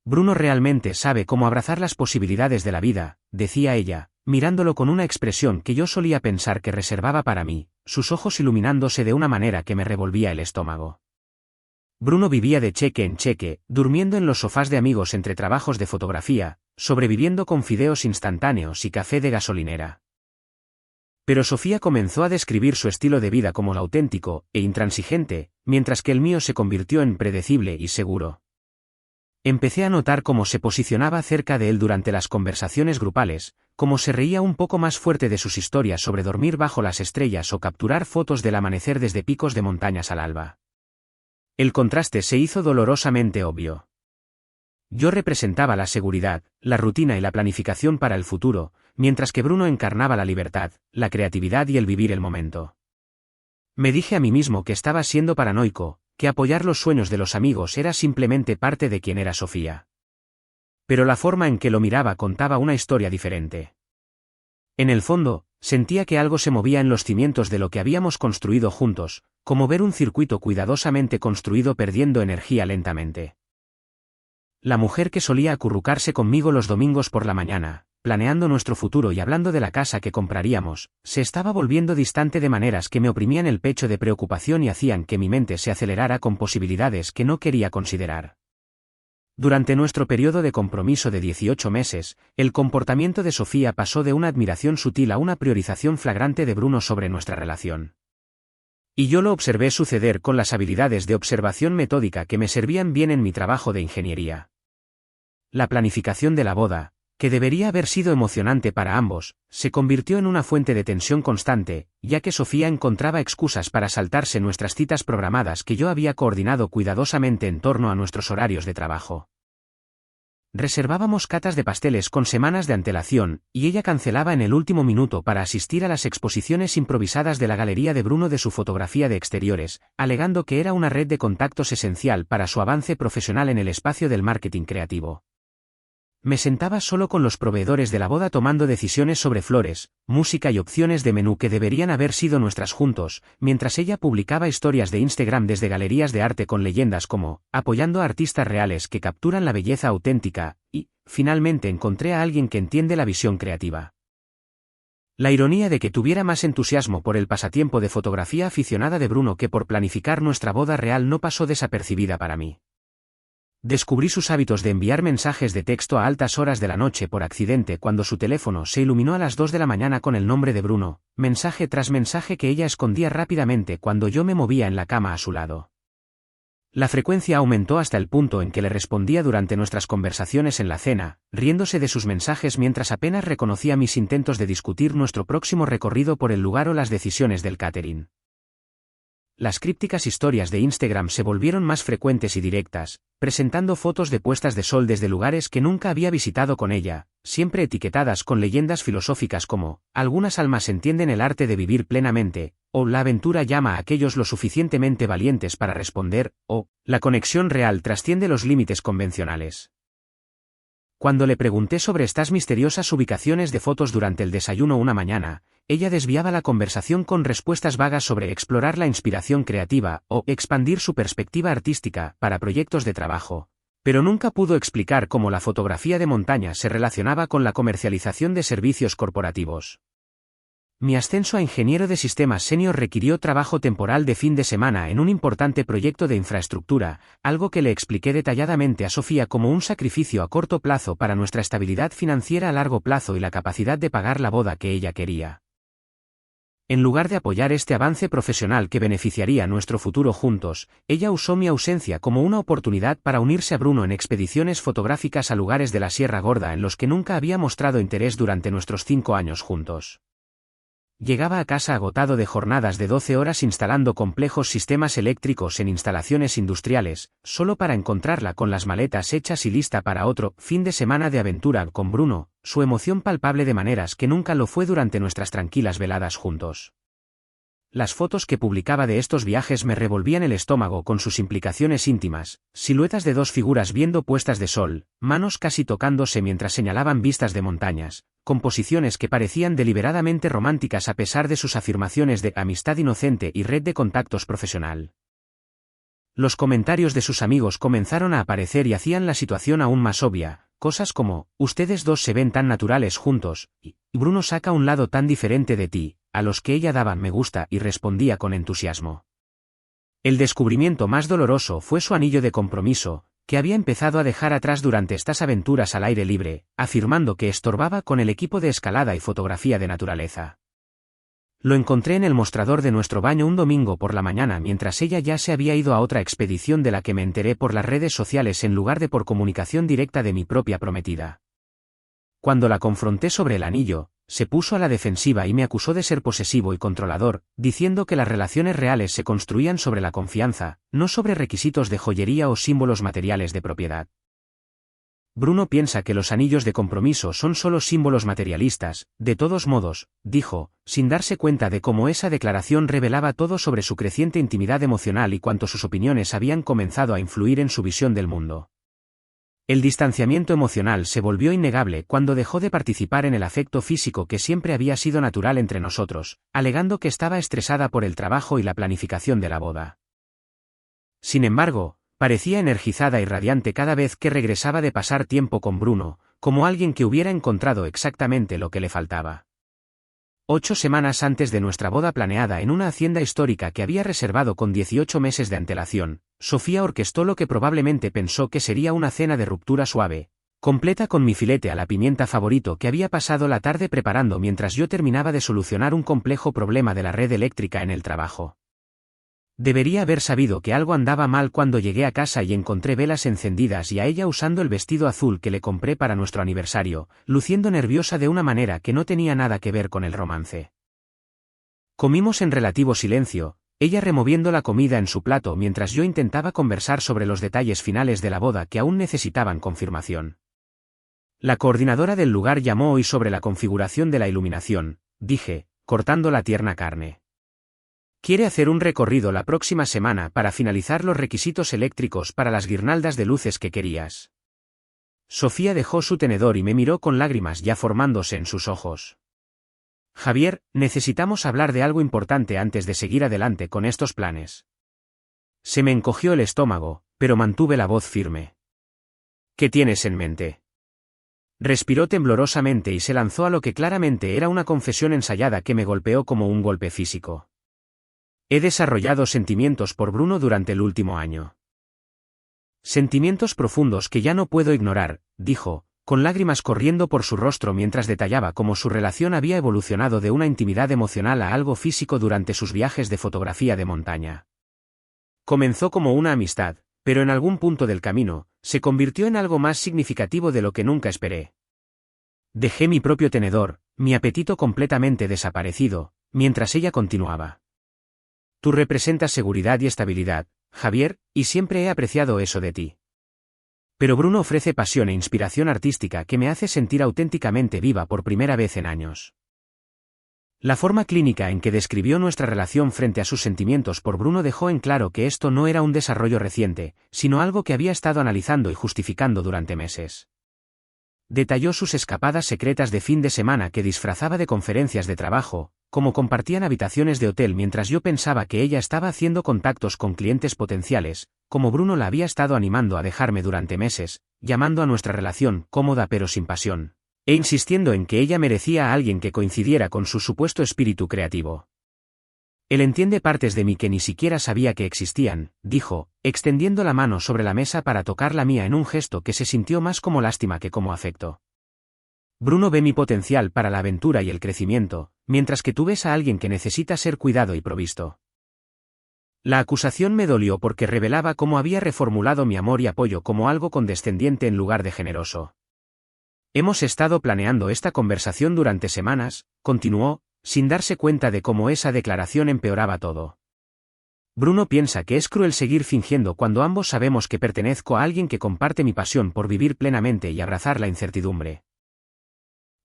Bruno realmente sabe cómo abrazar las posibilidades de la vida, decía ella, mirándolo con una expresión que yo solía pensar que reservaba para mí, sus ojos iluminándose de una manera que me revolvía el estómago. Bruno vivía de cheque en cheque, durmiendo en los sofás de amigos entre trabajos de fotografía, sobreviviendo con fideos instantáneos y café de gasolinera. Pero Sofía comenzó a describir su estilo de vida como auténtico e intransigente, mientras que el mío se convirtió en predecible y seguro. Empecé a notar cómo se posicionaba cerca de él durante las conversaciones grupales, cómo se reía un poco más fuerte de sus historias sobre dormir bajo las estrellas o capturar fotos del amanecer desde picos de montañas al alba. El contraste se hizo dolorosamente obvio. Yo representaba la seguridad, la rutina y la planificación para el futuro, mientras que Bruno encarnaba la libertad, la creatividad y el vivir el momento. Me dije a mí mismo que estaba siendo paranoico, que apoyar los sueños de los amigos era simplemente parte de quien era Sofía. Pero la forma en que lo miraba contaba una historia diferente. En el fondo, sentía que algo se movía en los cimientos de lo que habíamos construido juntos, como ver un circuito cuidadosamente construido perdiendo energía lentamente. La mujer que solía acurrucarse conmigo los domingos por la mañana, planeando nuestro futuro y hablando de la casa que compraríamos, se estaba volviendo distante de maneras que me oprimían el pecho de preocupación y hacían que mi mente se acelerara con posibilidades que no quería considerar. Durante nuestro periodo de compromiso de 18 meses, el comportamiento de Sofía pasó de una admiración sutil a una priorización flagrante de Bruno sobre nuestra relación. Y yo lo observé suceder con las habilidades de observación metódica que me servían bien en mi trabajo de ingeniería. La planificación de la boda, que debería haber sido emocionante para ambos, se convirtió en una fuente de tensión constante, ya que Sofía encontraba excusas para saltarse nuestras citas programadas que yo había coordinado cuidadosamente en torno a nuestros horarios de trabajo. Reservábamos catas de pasteles con semanas de antelación, y ella cancelaba en el último minuto para asistir a las exposiciones improvisadas de la galería de Bruno de su fotografía de exteriores, alegando que era una red de contactos esencial para su avance profesional en el espacio del marketing creativo. Me sentaba solo con los proveedores de la boda tomando decisiones sobre flores, música y opciones de menú que deberían haber sido nuestras juntos, mientras ella publicaba historias de Instagram desde galerías de arte con leyendas como, apoyando a artistas reales que capturan la belleza auténtica, y, finalmente encontré a alguien que entiende la visión creativa. La ironía de que tuviera más entusiasmo por el pasatiempo de fotografía aficionada de Bruno que por planificar nuestra boda real no pasó desapercibida para mí. Descubrí sus hábitos de enviar mensajes de texto a altas horas de la noche por accidente cuando su teléfono se iluminó a las 2 de la mañana con el nombre de Bruno, mensaje tras mensaje que ella escondía rápidamente cuando yo me movía en la cama a su lado. La frecuencia aumentó hasta el punto en que le respondía durante nuestras conversaciones en la cena, riéndose de sus mensajes mientras apenas reconocía mis intentos de discutir nuestro próximo recorrido por el lugar o las decisiones del catering. Las crípticas historias de Instagram se volvieron más frecuentes y directas, presentando fotos de puestas de sol desde lugares que nunca había visitado con ella, siempre etiquetadas con leyendas filosóficas como, algunas almas entienden el arte de vivir plenamente, o la aventura llama a aquellos lo suficientemente valientes para responder, o, la conexión real trasciende los límites convencionales. Cuando le pregunté sobre estas misteriosas ubicaciones de fotos durante el desayuno una mañana, ella desviaba la conversación con respuestas vagas sobre explorar la inspiración creativa o expandir su perspectiva artística para proyectos de trabajo, pero nunca pudo explicar cómo la fotografía de montaña se relacionaba con la comercialización de servicios corporativos. Mi ascenso a ingeniero de sistemas senior requirió trabajo temporal de fin de semana en un importante proyecto de infraestructura, algo que le expliqué detalladamente a Sofía como un sacrificio a corto plazo para nuestra estabilidad financiera a largo plazo y la capacidad de pagar la boda que ella quería. En lugar de apoyar este avance profesional que beneficiaría nuestro futuro juntos, ella usó mi ausencia como una oportunidad para unirse a Bruno en expediciones fotográficas a lugares de la Sierra Gorda en los que nunca había mostrado interés durante nuestros 5 años juntos. Llegaba a casa agotado de jornadas de 12 horas instalando complejos sistemas eléctricos en instalaciones industriales, solo para encontrarla con las maletas hechas y lista para otro fin de semana de aventura con Bruno, su emoción palpable de maneras que nunca lo fue durante nuestras tranquilas veladas juntos. Las fotos que publicaba de estos viajes me revolvían el estómago con sus implicaciones íntimas, siluetas de dos figuras viendo puestas de sol, manos casi tocándose mientras señalaban vistas de montañas, composiciones que parecían deliberadamente románticas a pesar de sus afirmaciones de amistad inocente y red de contactos profesional. Los comentarios de sus amigos comenzaron a aparecer y hacían la situación aún más obvia, cosas como, ustedes dos se ven tan naturales juntos, y Bruno saca un lado tan diferente de ti, a los que ella daba me gusta y respondía con entusiasmo. El descubrimiento más doloroso fue su anillo de compromiso, que había empezado a dejar atrás durante estas aventuras al aire libre, afirmando que estorbaba con el equipo de escalada y fotografía de naturaleza. Lo encontré en el mostrador de nuestro baño un domingo por la mañana mientras ella ya se había ido a otra expedición de la que me enteré por las redes sociales en lugar de por comunicación directa de mi propia prometida. Cuando la confronté sobre el anillo, se puso a la defensiva y me acusó de ser posesivo y controlador, diciendo que las relaciones reales se construían sobre la confianza, no sobre requisitos de joyería o símbolos materiales de propiedad. Bruno piensa que los anillos de compromiso son solo símbolos materialistas, de todos modos, dijo, sin darse cuenta de cómo esa declaración revelaba todo sobre su creciente intimidad emocional y cuánto sus opiniones habían comenzado a influir en su visión del mundo. El distanciamiento emocional se volvió innegable cuando dejó de participar en el afecto físico que siempre había sido natural entre nosotros, alegando que estaba estresada por el trabajo y la planificación de la boda. Sin embargo, parecía energizada y radiante cada vez que regresaba de pasar tiempo con Bruno, como alguien que hubiera encontrado exactamente lo que le faltaba. 8 semanas antes de nuestra boda planeada en una hacienda histórica que había reservado con 18 meses de antelación, Sofía orquestó lo que probablemente pensó que sería una cena de ruptura suave, completa con mi filete a la pimienta favorito que había pasado la tarde preparando mientras yo terminaba de solucionar un complejo problema de la red eléctrica en el trabajo. Debería haber sabido que algo andaba mal cuando llegué a casa y encontré velas encendidas y a ella usando el vestido azul que le compré para nuestro aniversario, luciendo nerviosa de una manera que no tenía nada que ver con el romance. Comimos en relativo silencio, ella removiendo la comida en su plato mientras yo intentaba conversar sobre los detalles finales de la boda que aún necesitaban confirmación. La coordinadora del lugar llamó hoy sobre la configuración de la iluminación, dije, cortando la tierna carne. Quiere hacer un recorrido la próxima semana para finalizar los requisitos eléctricos para las guirnaldas de luces que querías. Sofía dejó su tenedor y me miró con lágrimas ya formándose en sus ojos. Javier, necesitamos hablar de algo importante antes de seguir adelante con estos planes. Se me encogió el estómago, pero mantuve la voz firme. ¿Qué tienes en mente? Respiró temblorosamente y se lanzó a lo que claramente era una confesión ensayada que me golpeó como un golpe físico. He desarrollado sentimientos por Bruno durante el último año. Sentimientos profundos que ya no puedo ignorar, dijo, con lágrimas corriendo por su rostro mientras detallaba cómo su relación había evolucionado de una intimidad emocional a algo físico durante sus viajes de fotografía de montaña. Comenzó como una amistad, Pero en algún punto del camino, se convirtió en algo más significativo de lo que nunca esperé. Dejé mi propio tenedor, mi apetito completamente desaparecido, mientras ella continuaba. Tú representas seguridad y estabilidad, Javier, y siempre he apreciado eso de ti. Pero Bruno ofrece pasión e inspiración artística que me hace sentir auténticamente viva por primera vez en años. La forma clínica en que describió nuestra relación frente a sus sentimientos por Bruno dejó en claro que esto no era un desarrollo reciente, sino algo que había estado analizando y justificando durante meses. Detalló sus escapadas secretas de fin de semana que disfrazaba de conferencias de trabajo, como compartían habitaciones de hotel mientras yo pensaba que ella estaba haciendo contactos con clientes potenciales, como Bruno la había estado animando a dejarme durante meses, llamando a nuestra relación cómoda pero sin pasión, e insistiendo en que ella merecía a alguien que coincidiera con su supuesto espíritu creativo. Él entiende partes de mí que ni siquiera sabía que existían, dijo, extendiendo la mano sobre la mesa para tocar la mía en un gesto que se sintió más como lástima que como afecto. Bruno ve mi potencial para la aventura y el crecimiento, mientras que tú ves a alguien que necesita ser cuidado y provisto. La acusación me dolió porque revelaba cómo había reformulado mi amor y apoyo como algo condescendiente en lugar de generoso. Hemos estado planeando esta conversación durante semanas, continuó, sin darse cuenta de cómo esa declaración empeoraba todo. Bruno piensa que es cruel seguir fingiendo cuando ambos sabemos que pertenezco a alguien que comparte mi pasión por vivir plenamente y abrazar la incertidumbre.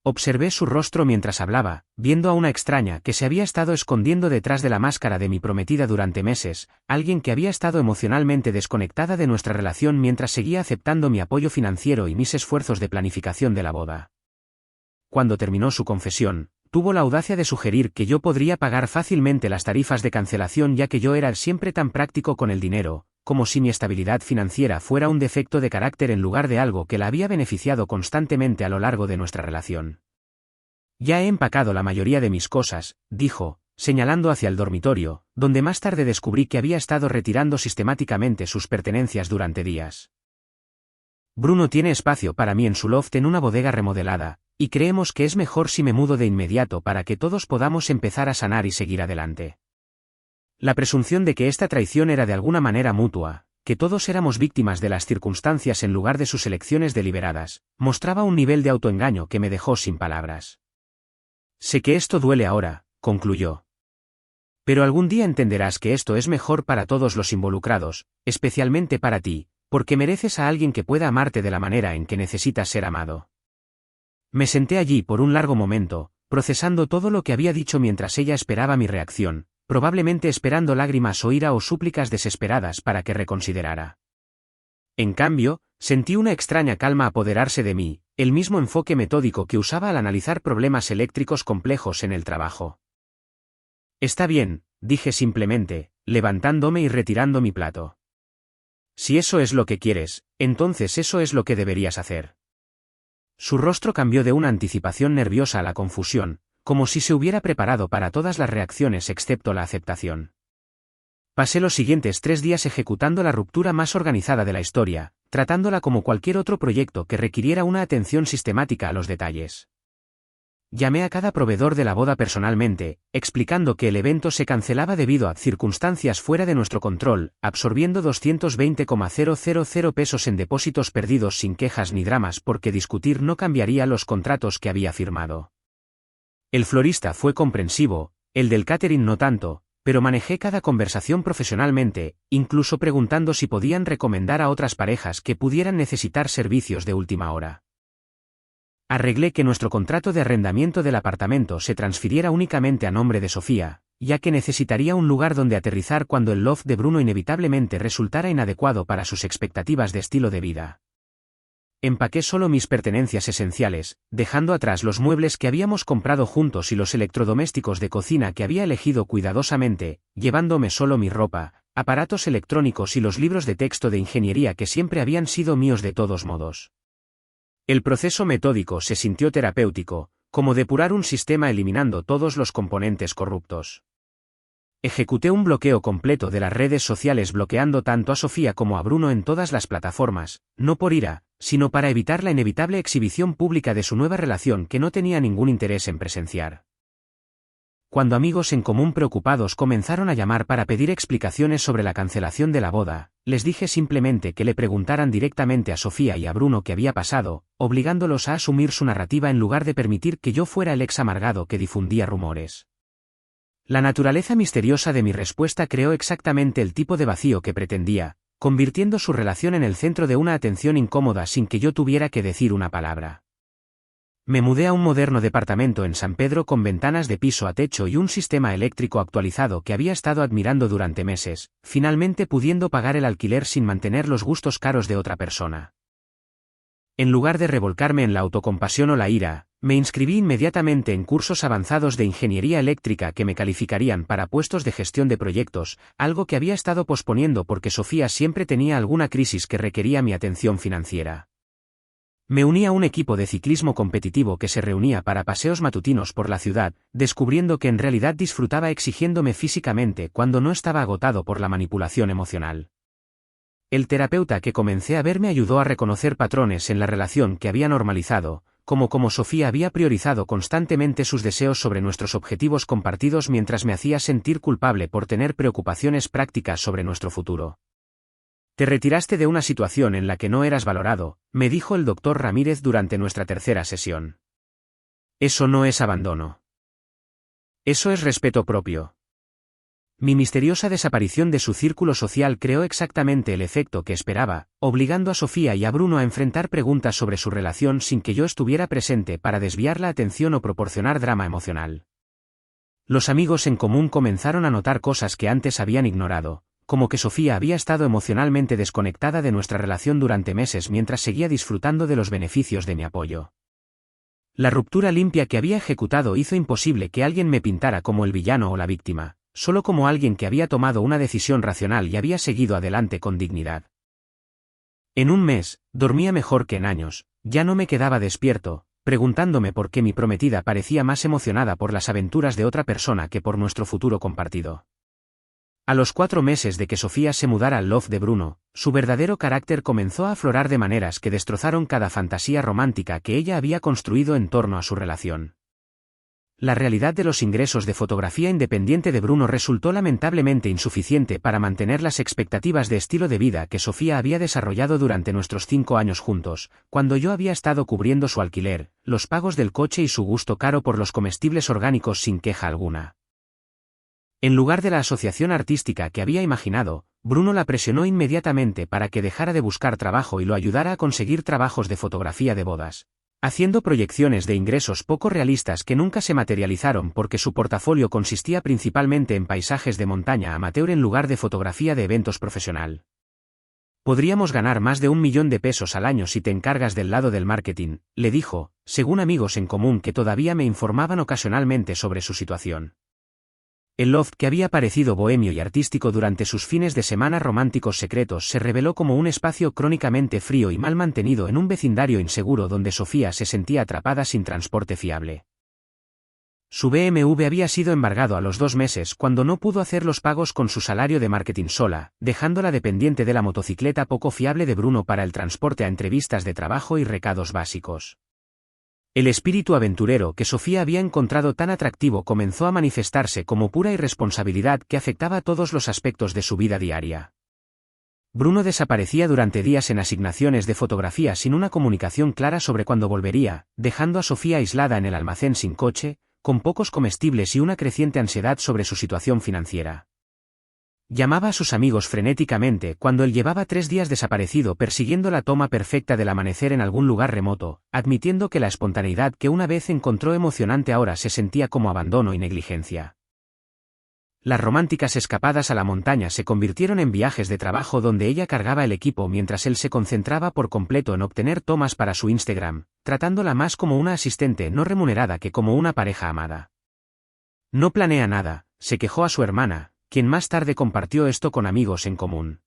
Observé su rostro mientras hablaba, viendo a una extraña que se había estado escondiendo detrás de la máscara de mi prometida durante meses, alguien que había estado emocionalmente desconectada de nuestra relación mientras seguía aceptando mi apoyo financiero y mis esfuerzos de planificación de la boda. Cuando terminó su confesión, tuvo la audacia de sugerir que yo podría pagar fácilmente las tarifas de cancelación ya que yo era siempre tan práctico con el dinero, como si mi estabilidad financiera fuera un defecto de carácter en lugar de algo que la había beneficiado constantemente a lo largo de nuestra relación. Ya he empacado la mayoría de mis cosas, dijo, señalando hacia el dormitorio, donde más tarde descubrí que había estado retirando sistemáticamente sus pertenencias durante días. Bruno tiene espacio para mí en su loft en una bodega remodelada, y creemos que es mejor si me mudo de inmediato para que todos podamos empezar a sanar y seguir adelante. La presunción de que esta traición era de alguna manera mutua, que todos éramos víctimas de las circunstancias en lugar de sus elecciones deliberadas, mostraba un nivel de autoengaño que me dejó sin palabras. Sé que esto duele ahora, concluyó. Pero algún día entenderás que esto es mejor para todos los involucrados, especialmente para ti, porque mereces a alguien que pueda amarte de la manera en que necesitas ser amado. Me senté allí por un largo momento, procesando todo lo que había dicho mientras ella esperaba mi reacción, probablemente esperando lágrimas o ira o súplicas desesperadas para que reconsiderara. En cambio, sentí una extraña calma apoderarse de mí, el mismo enfoque metódico que usaba al analizar problemas eléctricos complejos en el trabajo. Está bien, dije simplemente, levantándome y retirando mi plato. Si eso es lo que quieres, entonces eso es lo que deberías hacer. Su rostro cambió de una anticipación nerviosa a la confusión, como si se hubiera preparado para todas las reacciones excepto la aceptación. Pasé los siguientes 3 días ejecutando la ruptura más organizada de la historia, tratándola como cualquier otro proyecto que requiriera una atención sistemática a los detalles. Llamé a cada proveedor de la boda personalmente, explicando que el evento se cancelaba debido a circunstancias fuera de nuestro control, absorbiendo 220,000 pesos en depósitos perdidos sin quejas ni dramas porque discutir no cambiaría los contratos que había firmado. El florista fue comprensivo, el del catering no tanto, pero manejé cada conversación profesionalmente, incluso preguntando si podían recomendar a otras parejas que pudieran necesitar servicios de última hora. Arreglé que nuestro contrato de arrendamiento del apartamento se transfiriera únicamente a nombre de Sofía, ya que necesitaría un lugar donde aterrizar cuando el loft de Bruno inevitablemente resultara inadecuado para sus expectativas de estilo de vida. Empaqué solo mis pertenencias esenciales, dejando atrás los muebles que habíamos comprado juntos y los electrodomésticos de cocina que había elegido cuidadosamente, llevándome solo mi ropa, aparatos electrónicos y los libros de texto de ingeniería que siempre habían sido míos de todos modos. El proceso metódico se sintió terapéutico, como depurar un sistema eliminando todos los componentes corruptos. Ejecuté un bloqueo completo de las redes sociales bloqueando tanto a Sofía como a Bruno en todas las plataformas, no por ira, sino para evitar la inevitable exhibición pública de su nueva relación que no tenía ningún interés en presenciar. Cuando amigos en común preocupados comenzaron a llamar para pedir explicaciones sobre la cancelación de la boda, les dije simplemente que le preguntaran directamente a Sofía y a Bruno qué había pasado, obligándolos a asumir su narrativa en lugar de permitir que yo fuera el ex amargado que difundía rumores. La naturaleza misteriosa de mi respuesta creó exactamente el tipo de vacío que pretendía, convirtiendo su relación en el centro de una atención incómoda sin que yo tuviera que decir una palabra. Me mudé a un moderno departamento en San Pedro con ventanas de piso a techo y un sistema eléctrico actualizado que había estado admirando durante meses, finalmente pudiendo pagar el alquiler sin mantener los gustos caros de otra persona. En lugar de revolcarme en la autocompasión o la ira, me inscribí inmediatamente en cursos avanzados de ingeniería eléctrica que me calificarían para puestos de gestión de proyectos, algo que había estado posponiendo porque Sofía siempre tenía alguna crisis que requería mi atención financiera. Me uní a un equipo de ciclismo competitivo que se reunía para paseos matutinos por la ciudad, descubriendo que en realidad disfrutaba exigiéndome físicamente cuando no estaba agotado por la manipulación emocional. El terapeuta que comencé a ver me ayudó a reconocer patrones en la relación que había normalizado, como Sofía había priorizado constantemente sus deseos sobre nuestros objetivos compartidos mientras me hacía sentir culpable por tener preocupaciones prácticas sobre nuestro futuro. Te retiraste de una situación en la que no eras valorado, me dijo el doctor Ramírez durante nuestra tercera sesión. Eso no es abandono. Eso es respeto propio. Mi misteriosa desaparición de su círculo social creó exactamente el efecto que esperaba, obligando a Sofía y a Bruno a enfrentar preguntas sobre su relación sin que yo estuviera presente para desviar la atención o proporcionar drama emocional. Los amigos en común comenzaron a notar cosas que antes habían ignorado, como que Sofía había estado emocionalmente desconectada de nuestra relación durante meses mientras seguía disfrutando de los beneficios de mi apoyo. La ruptura limpia que había ejecutado hizo imposible que alguien me pintara como el villano o la víctima, solo como alguien que había tomado una decisión racional y había seguido adelante con dignidad. En un mes, dormía mejor que en años, ya no me quedaba despierto, preguntándome por qué mi prometida parecía más emocionada por las aventuras de otra persona que por nuestro futuro compartido. A los 4 meses de que Sofía se mudara al loft de Bruno, su verdadero carácter comenzó a aflorar de maneras que destrozaron cada fantasía romántica que ella había construido en torno a su relación. La realidad de los ingresos de fotografía independiente de Bruno resultó lamentablemente insuficiente para mantener las expectativas de estilo de vida que Sofía había desarrollado durante nuestros 5 años juntos, cuando yo había estado cubriendo su alquiler, los pagos del coche y su gusto caro por los comestibles orgánicos sin queja alguna. En lugar de la asociación artística que había imaginado, Bruno la presionó inmediatamente para que dejara de buscar trabajo y lo ayudara a conseguir trabajos de fotografía de bodas, haciendo proyecciones de ingresos poco realistas que nunca se materializaron porque su portafolio consistía principalmente en paisajes de montaña amateur en lugar de fotografía de eventos profesional. Podríamos ganar más de 1 millón de pesos al año si te encargas del lado del marketing, le dijo, según amigos en común que todavía me informaban ocasionalmente sobre su situación. El loft que había parecido bohemio y artístico durante sus fines de semana románticos secretos se reveló como un espacio crónicamente frío y mal mantenido en un vecindario inseguro donde Sofía se sentía atrapada sin transporte fiable. Su BMW había sido embargado a los 2 meses cuando no pudo hacer los pagos con su salario de marketing sola, dejándola dependiente de la motocicleta poco fiable de Bruno para el transporte a entrevistas de trabajo y recados básicos. El espíritu aventurero que Sofía había encontrado tan atractivo comenzó a manifestarse como pura irresponsabilidad que afectaba a todos los aspectos de su vida diaria. Bruno desaparecía durante días en asignaciones de fotografía sin una comunicación clara sobre cuándo volvería, dejando a Sofía aislada en el almacén sin coche, con pocos comestibles y una creciente ansiedad sobre su situación financiera. Llamaba a sus amigos frenéticamente cuando él llevaba 3 días desaparecido persiguiendo la toma perfecta del amanecer en algún lugar remoto, admitiendo que la espontaneidad que una vez encontró emocionante ahora se sentía como abandono y negligencia. Las románticas escapadas a la montaña se convirtieron en viajes de trabajo donde ella cargaba el equipo mientras él se concentraba por completo en obtener tomas para su Instagram, tratándola más como una asistente no remunerada que como una pareja amada. No planea nada, se quejó a su hermana, quien más tarde compartió esto con amigos en común.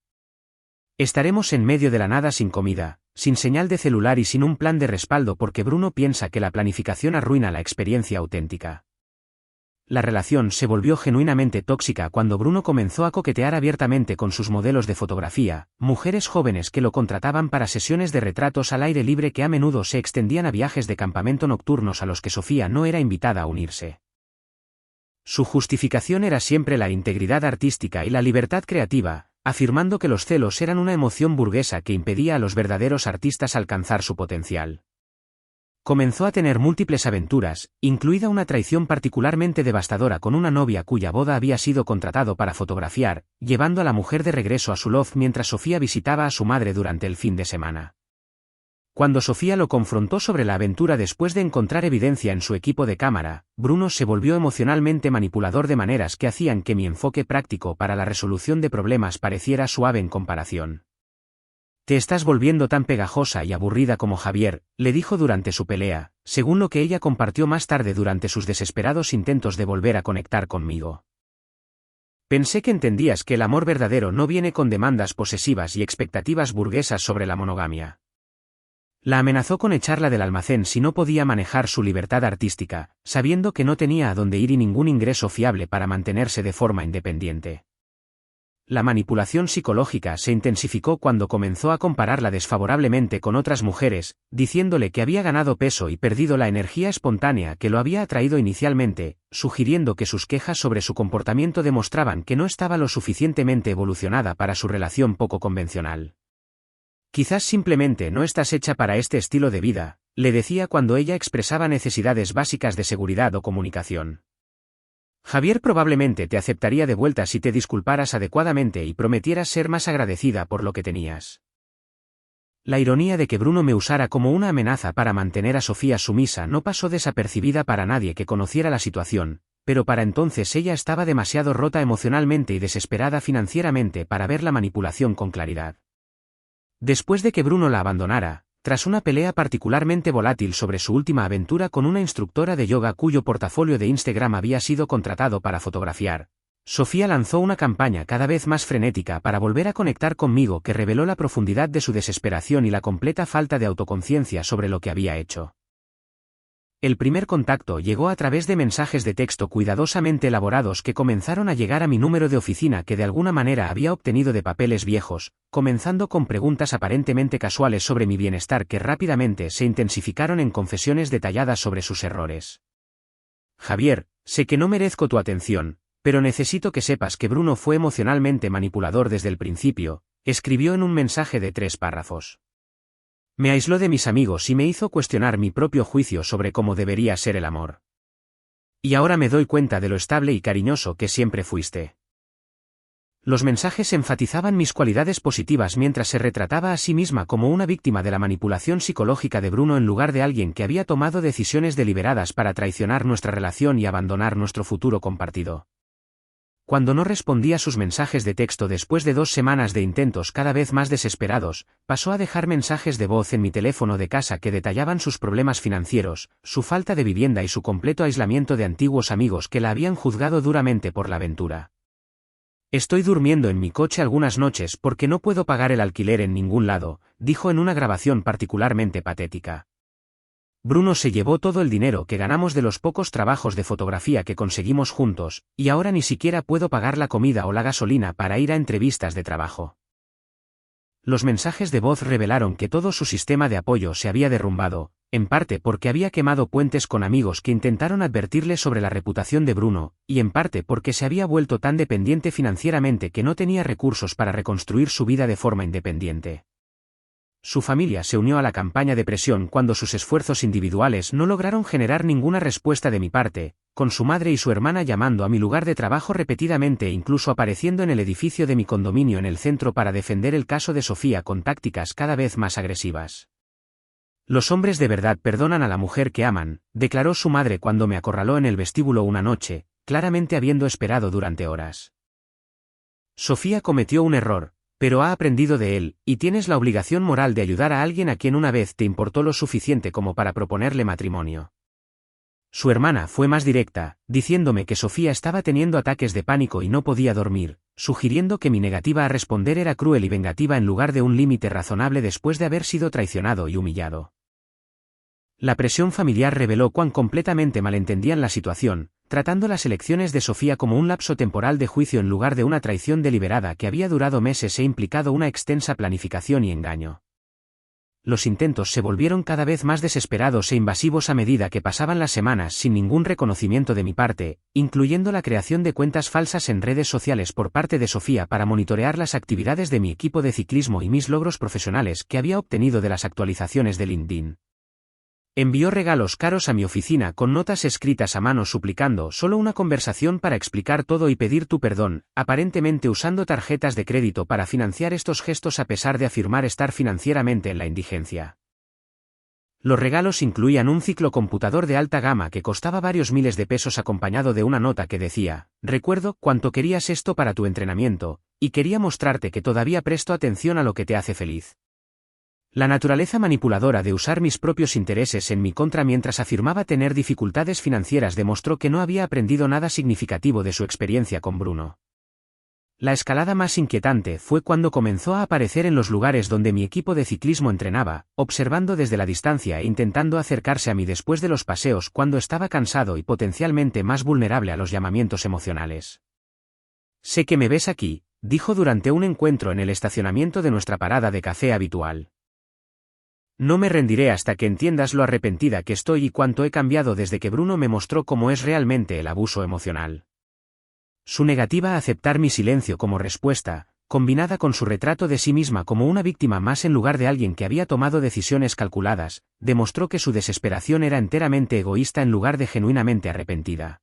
Estaremos en medio de la nada sin comida, sin señal de celular y sin un plan de respaldo porque Bruno piensa que la planificación arruina la experiencia auténtica. La relación se volvió genuinamente tóxica cuando Bruno comenzó a coquetear abiertamente con sus modelos de fotografía, mujeres jóvenes que lo contrataban para sesiones de retratos al aire libre que a menudo se extendían a viajes de campamento nocturnos a los que Sofía no era invitada a unirse. Su justificación era siempre la integridad artística y la libertad creativa, afirmando que los celos eran una emoción burguesa que impedía a los verdaderos artistas alcanzar su potencial. Comenzó a tener múltiples aventuras, incluida una traición particularmente devastadora con una novia cuya boda había sido contratado para fotografiar, llevando a la mujer de regreso a su loft mientras Sofía visitaba a su madre durante el fin de semana. Cuando Sofía lo confrontó sobre la aventura después de encontrar evidencia en su equipo de cámara, Bruno se volvió emocionalmente manipulador de maneras que hacían que mi enfoque práctico para la resolución de problemas pareciera suave en comparación. «Te estás volviendo tan pegajosa y aburrida como Javier», le dijo durante su pelea, según lo que ella compartió más tarde durante sus desesperados intentos de volver a conectar conmigo. «Pensé que entendías que el amor verdadero no viene con demandas posesivas y expectativas burguesas sobre la monogamia». La amenazó con echarla del almacén si no podía manejar su libertad artística, sabiendo que no tenía a dónde ir y ningún ingreso fiable para mantenerse de forma independiente. La manipulación psicológica se intensificó cuando comenzó a compararla desfavorablemente con otras mujeres, diciéndole que había ganado peso y perdido la energía espontánea que lo había atraído inicialmente, sugiriendo que sus quejas sobre su comportamiento demostraban que no estaba lo suficientemente evolucionada para su relación poco convencional. «Quizás simplemente no estás hecha para este estilo de vida», le decía cuando ella expresaba necesidades básicas de seguridad o comunicación. «Javier probablemente te aceptaría de vuelta si te disculparas adecuadamente y prometieras ser más agradecida por lo que tenías». La ironía de que Bruno me usara como una amenaza para mantener a Sofía sumisa no pasó desapercibida para nadie que conociera la situación, pero para entonces ella estaba demasiado rota emocionalmente y desesperada financieramente para ver la manipulación con claridad. Después de que Bruno la abandonara, tras una pelea particularmente volátil sobre su última aventura con una instructora de yoga cuyo portafolio de Instagram había sido contratado para fotografiar, Sofía lanzó una campaña cada vez más frenética para volver a conectar conmigo que reveló la profundidad de su desesperación y la completa falta de autoconciencia sobre lo que había hecho. El primer contacto llegó a través de mensajes de texto cuidadosamente elaborados que comenzaron a llegar a mi número de oficina que de alguna manera había obtenido de papeles viejos, comenzando con preguntas aparentemente casuales sobre mi bienestar que rápidamente se intensificaron en confesiones detalladas sobre sus errores. «Javier, sé que no merezco tu atención, pero necesito que sepas que Bruno fue emocionalmente manipulador desde el principio», escribió en un mensaje de 3 párrafos. «Me aisló de mis amigos y me hizo cuestionar mi propio juicio sobre cómo debería ser el amor. Y ahora me doy cuenta de lo estable y cariñoso que siempre fuiste». Los mensajes enfatizaban mis cualidades positivas mientras se retrataba a sí misma como una víctima de la manipulación psicológica de Bruno en lugar de alguien que había tomado decisiones deliberadas para traicionar nuestra relación y abandonar nuestro futuro compartido. Cuando no respondía a sus mensajes de texto después de 2 semanas de intentos cada vez más desesperados, pasó a dejar mensajes de voz en mi teléfono de casa que detallaban sus problemas financieros, su falta de vivienda y su completo aislamiento de antiguos amigos que la habían juzgado duramente por la aventura. «Estoy durmiendo en mi coche algunas noches porque no puedo pagar el alquiler en ningún lado», dijo en una grabación particularmente patética. «Bruno se llevó todo el dinero que ganamos de los pocos trabajos de fotografía que conseguimos juntos, y ahora ni siquiera puedo pagar la comida o la gasolina para ir a entrevistas de trabajo». Los mensajes de voz revelaron que todo su sistema de apoyo se había derrumbado, en parte porque había quemado puentes con amigos que intentaron advertirle sobre la reputación de Bruno, y en parte porque se había vuelto tan dependiente financieramente que no tenía recursos para reconstruir su vida de forma independiente. Su familia se unió a la campaña de presión cuando sus esfuerzos individuales no lograron generar ninguna respuesta de mi parte, con su madre y su hermana llamando a mi lugar de trabajo repetidamente e incluso apareciendo en el edificio de mi condominio en el centro para defender el caso de Sofía con tácticas cada vez más agresivas. «Los hombres de verdad perdonan a la mujer que aman», declaró su madre cuando me acorraló en el vestíbulo una noche, claramente habiendo esperado durante horas. «Sofía cometió un error, pero ha aprendido de él, y tienes la obligación moral de ayudar a alguien a quien una vez te importó lo suficiente como para proponerle matrimonio». Su hermana fue más directa, diciéndome que Sofía estaba teniendo ataques de pánico y no podía dormir, sugiriendo que mi negativa a responder era cruel y vengativa en lugar de un límite razonable después de haber sido traicionado y humillado. La presión familiar reveló cuán completamente malentendían la situación, tratando las elecciones de Sofía como un lapso temporal de juicio en lugar de una traición deliberada que había durado meses e implicado una extensa planificación y engaño. los intentos se volvieron cada vez más desesperados e invasivos a medida que pasaban las semanas sin ningún reconocimiento de mi parte, incluyendo la creación de cuentas falsas en redes sociales por parte de Sofía para monitorear las actividades de mi equipo de ciclismo y mis logros profesionales que había obtenido de las actualizaciones de LinkedIn. Envió regalos caros a mi oficina con notas escritas a mano suplicando solo una conversación para explicar todo y pedir tu perdón, aparentemente usando tarjetas de crédito para financiar estos gestos a pesar de afirmar estar financieramente en la indigencia. Los regalos incluían un ciclocomputador de alta gama que costaba varios miles de pesos acompañado de una nota que decía: recuerdo cuánto querías esto para tu entrenamiento, y quería mostrarte que todavía presto atención a lo que te hace feliz. La naturaleza manipuladora de usar mis propios intereses en mi contra mientras afirmaba tener dificultades financieras demostró que no había aprendido nada significativo de su experiencia con Bruno. La escalada más inquietante fue cuando comenzó a aparecer en los lugares donde mi equipo de ciclismo entrenaba, observando desde la distancia e intentando acercarse a mí después de los paseos cuando estaba cansado y potencialmente más vulnerable a los llamamientos emocionales. Sé que me ves aquí, dijo durante un encuentro en el estacionamiento de nuestra parada de café habitual. No me rendiré hasta que entiendas lo arrepentida que estoy y cuánto he cambiado desde que Bruno me mostró cómo es realmente el abuso emocional. Su negativa a aceptar mi silencio como respuesta, combinada con su retrato de sí misma como una víctima más en lugar de alguien que había tomado decisiones calculadas, demostró que su desesperación era enteramente egoísta en lugar de genuinamente arrepentida.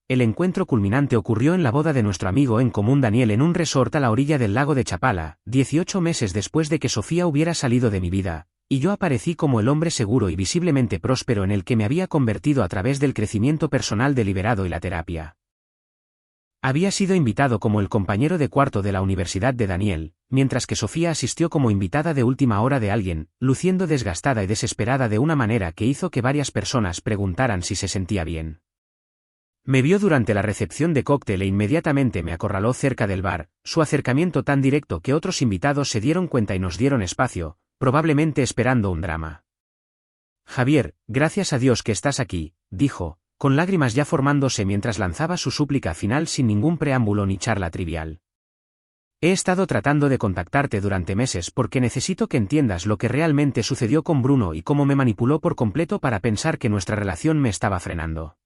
El encuentro culminante ocurrió en la boda de nuestro amigo en común Daniel en un resort a la orilla del lago de Chapala, 18 meses después de que Sofía hubiera salido de mi vida, y yo aparecí como el hombre seguro y visiblemente próspero en el que me había convertido a través del crecimiento personal deliberado y la terapia. Había sido invitado como el compañero de cuarto de la universidad de Daniel, mientras que Sofía asistió como invitada de última hora de alguien, luciendo desgastada y desesperada de una manera que hizo que varias personas preguntaran si se sentía bien. Me vio durante la recepción de cóctel e inmediatamente me acorraló cerca del bar, su acercamiento tan directo que otros invitados se dieron cuenta y nos dieron espacio, probablemente esperando un drama. Javier, gracias a Dios que estás aquí, dijo, con lágrimas ya formándose mientras lanzaba su súplica final sin ningún preámbulo ni charla trivial. He estado tratando de contactarte durante meses porque necesito que entiendas lo que realmente sucedió con Bruno y cómo me manipuló por completo para pensar que nuestra relación me estaba frenando.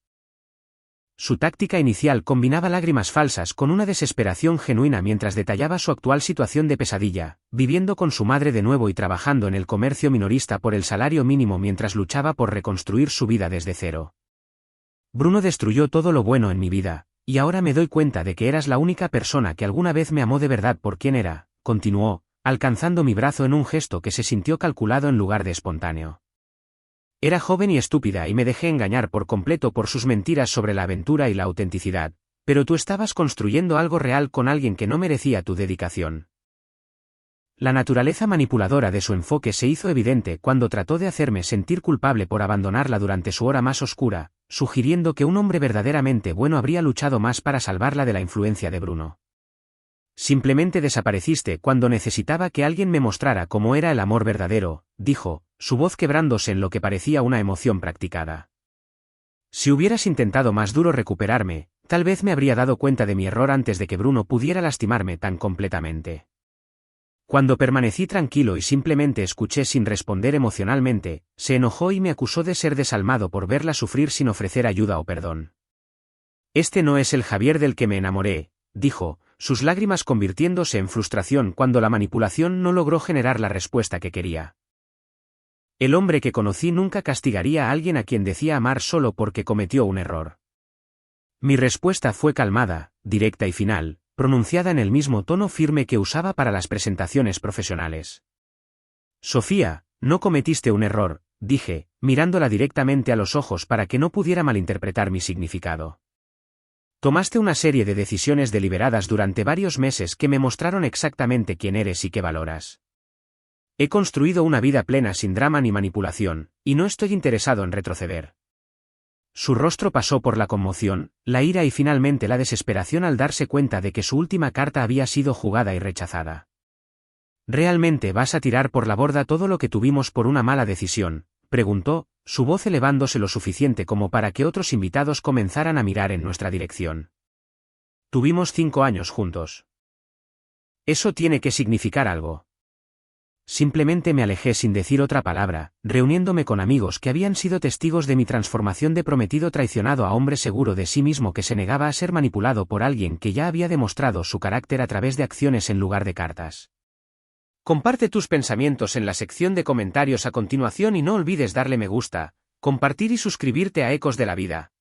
Su táctica inicial combinaba lágrimas falsas con una desesperación genuina mientras detallaba su actual situación de pesadilla, viviendo con su madre de nuevo y trabajando en el comercio minorista por el salario mínimo mientras luchaba por reconstruir su vida desde cero. Bruno destruyó todo lo bueno en mi vida, y ahora me doy cuenta de que eras la única persona que alguna vez me amó de verdad por quien era, continuó, alcanzando mi brazo en un gesto que se sintió calculado en lugar de espontáneo. Era joven y estúpida y me dejé engañar por completo por sus mentiras sobre la aventura y la autenticidad, pero tú estabas construyendo algo real con alguien que no merecía tu dedicación. La naturaleza manipuladora de su enfoque se hizo evidente cuando trató de hacerme sentir culpable por abandonarla durante su hora más oscura, sugiriendo que un hombre verdaderamente bueno habría luchado más para salvarla de la influencia de Bruno. Simplemente desapareciste cuando necesitaba que alguien me mostrara cómo era el amor verdadero, dijo, su voz quebrándose en lo que parecía una emoción practicada. Si hubieras intentado más duro recuperarme, tal vez me habría dado cuenta de mi error antes de que Bruno pudiera lastimarme tan completamente. Cuando permanecí tranquilo y simplemente escuché sin responder emocionalmente, se enojó y me acusó de ser desalmado por verla sufrir sin ofrecer ayuda o perdón. Este no es el Javier del que me enamoré, dijo, sus lágrimas convirtiéndose en frustración cuando la manipulación no logró generar la respuesta que quería. El hombre que conocí nunca castigaría a alguien a quien decía amar solo porque cometió un error. Mi respuesta fue calmada, directa y final, pronunciada en el mismo tono firme que usaba para las presentaciones profesionales. Sofía, no cometiste un error, dije, mirándola directamente a los ojos para que no pudiera malinterpretar mi significado. Tomaste una serie de decisiones deliberadas durante varios meses que me mostraron exactamente quién eres y qué valoras. He construido una vida plena sin drama ni manipulación, y no estoy interesado en retroceder. Su rostro pasó por la conmoción, la ira y finalmente la desesperación al darse cuenta de que su última carta había sido jugada y rechazada. ¿Realmente vas a tirar por la borda todo lo que tuvimos por una mala decisión?, preguntó, su voz elevándose lo suficiente como para que otros invitados comenzaran a mirar en nuestra dirección. Tuvimos 5 años juntos. Eso tiene que significar algo. Simplemente me alejé sin decir otra palabra, reuniéndome con amigos que habían sido testigos de mi transformación de prometido traicionado a hombre seguro de sí mismo que se negaba a ser manipulado por alguien que ya había demostrado su carácter a través de acciones en lugar de cartas. Comparte tus pensamientos en la sección de comentarios a continuación y no olvides darle me gusta, compartir y suscribirte a Ecos de la Vida.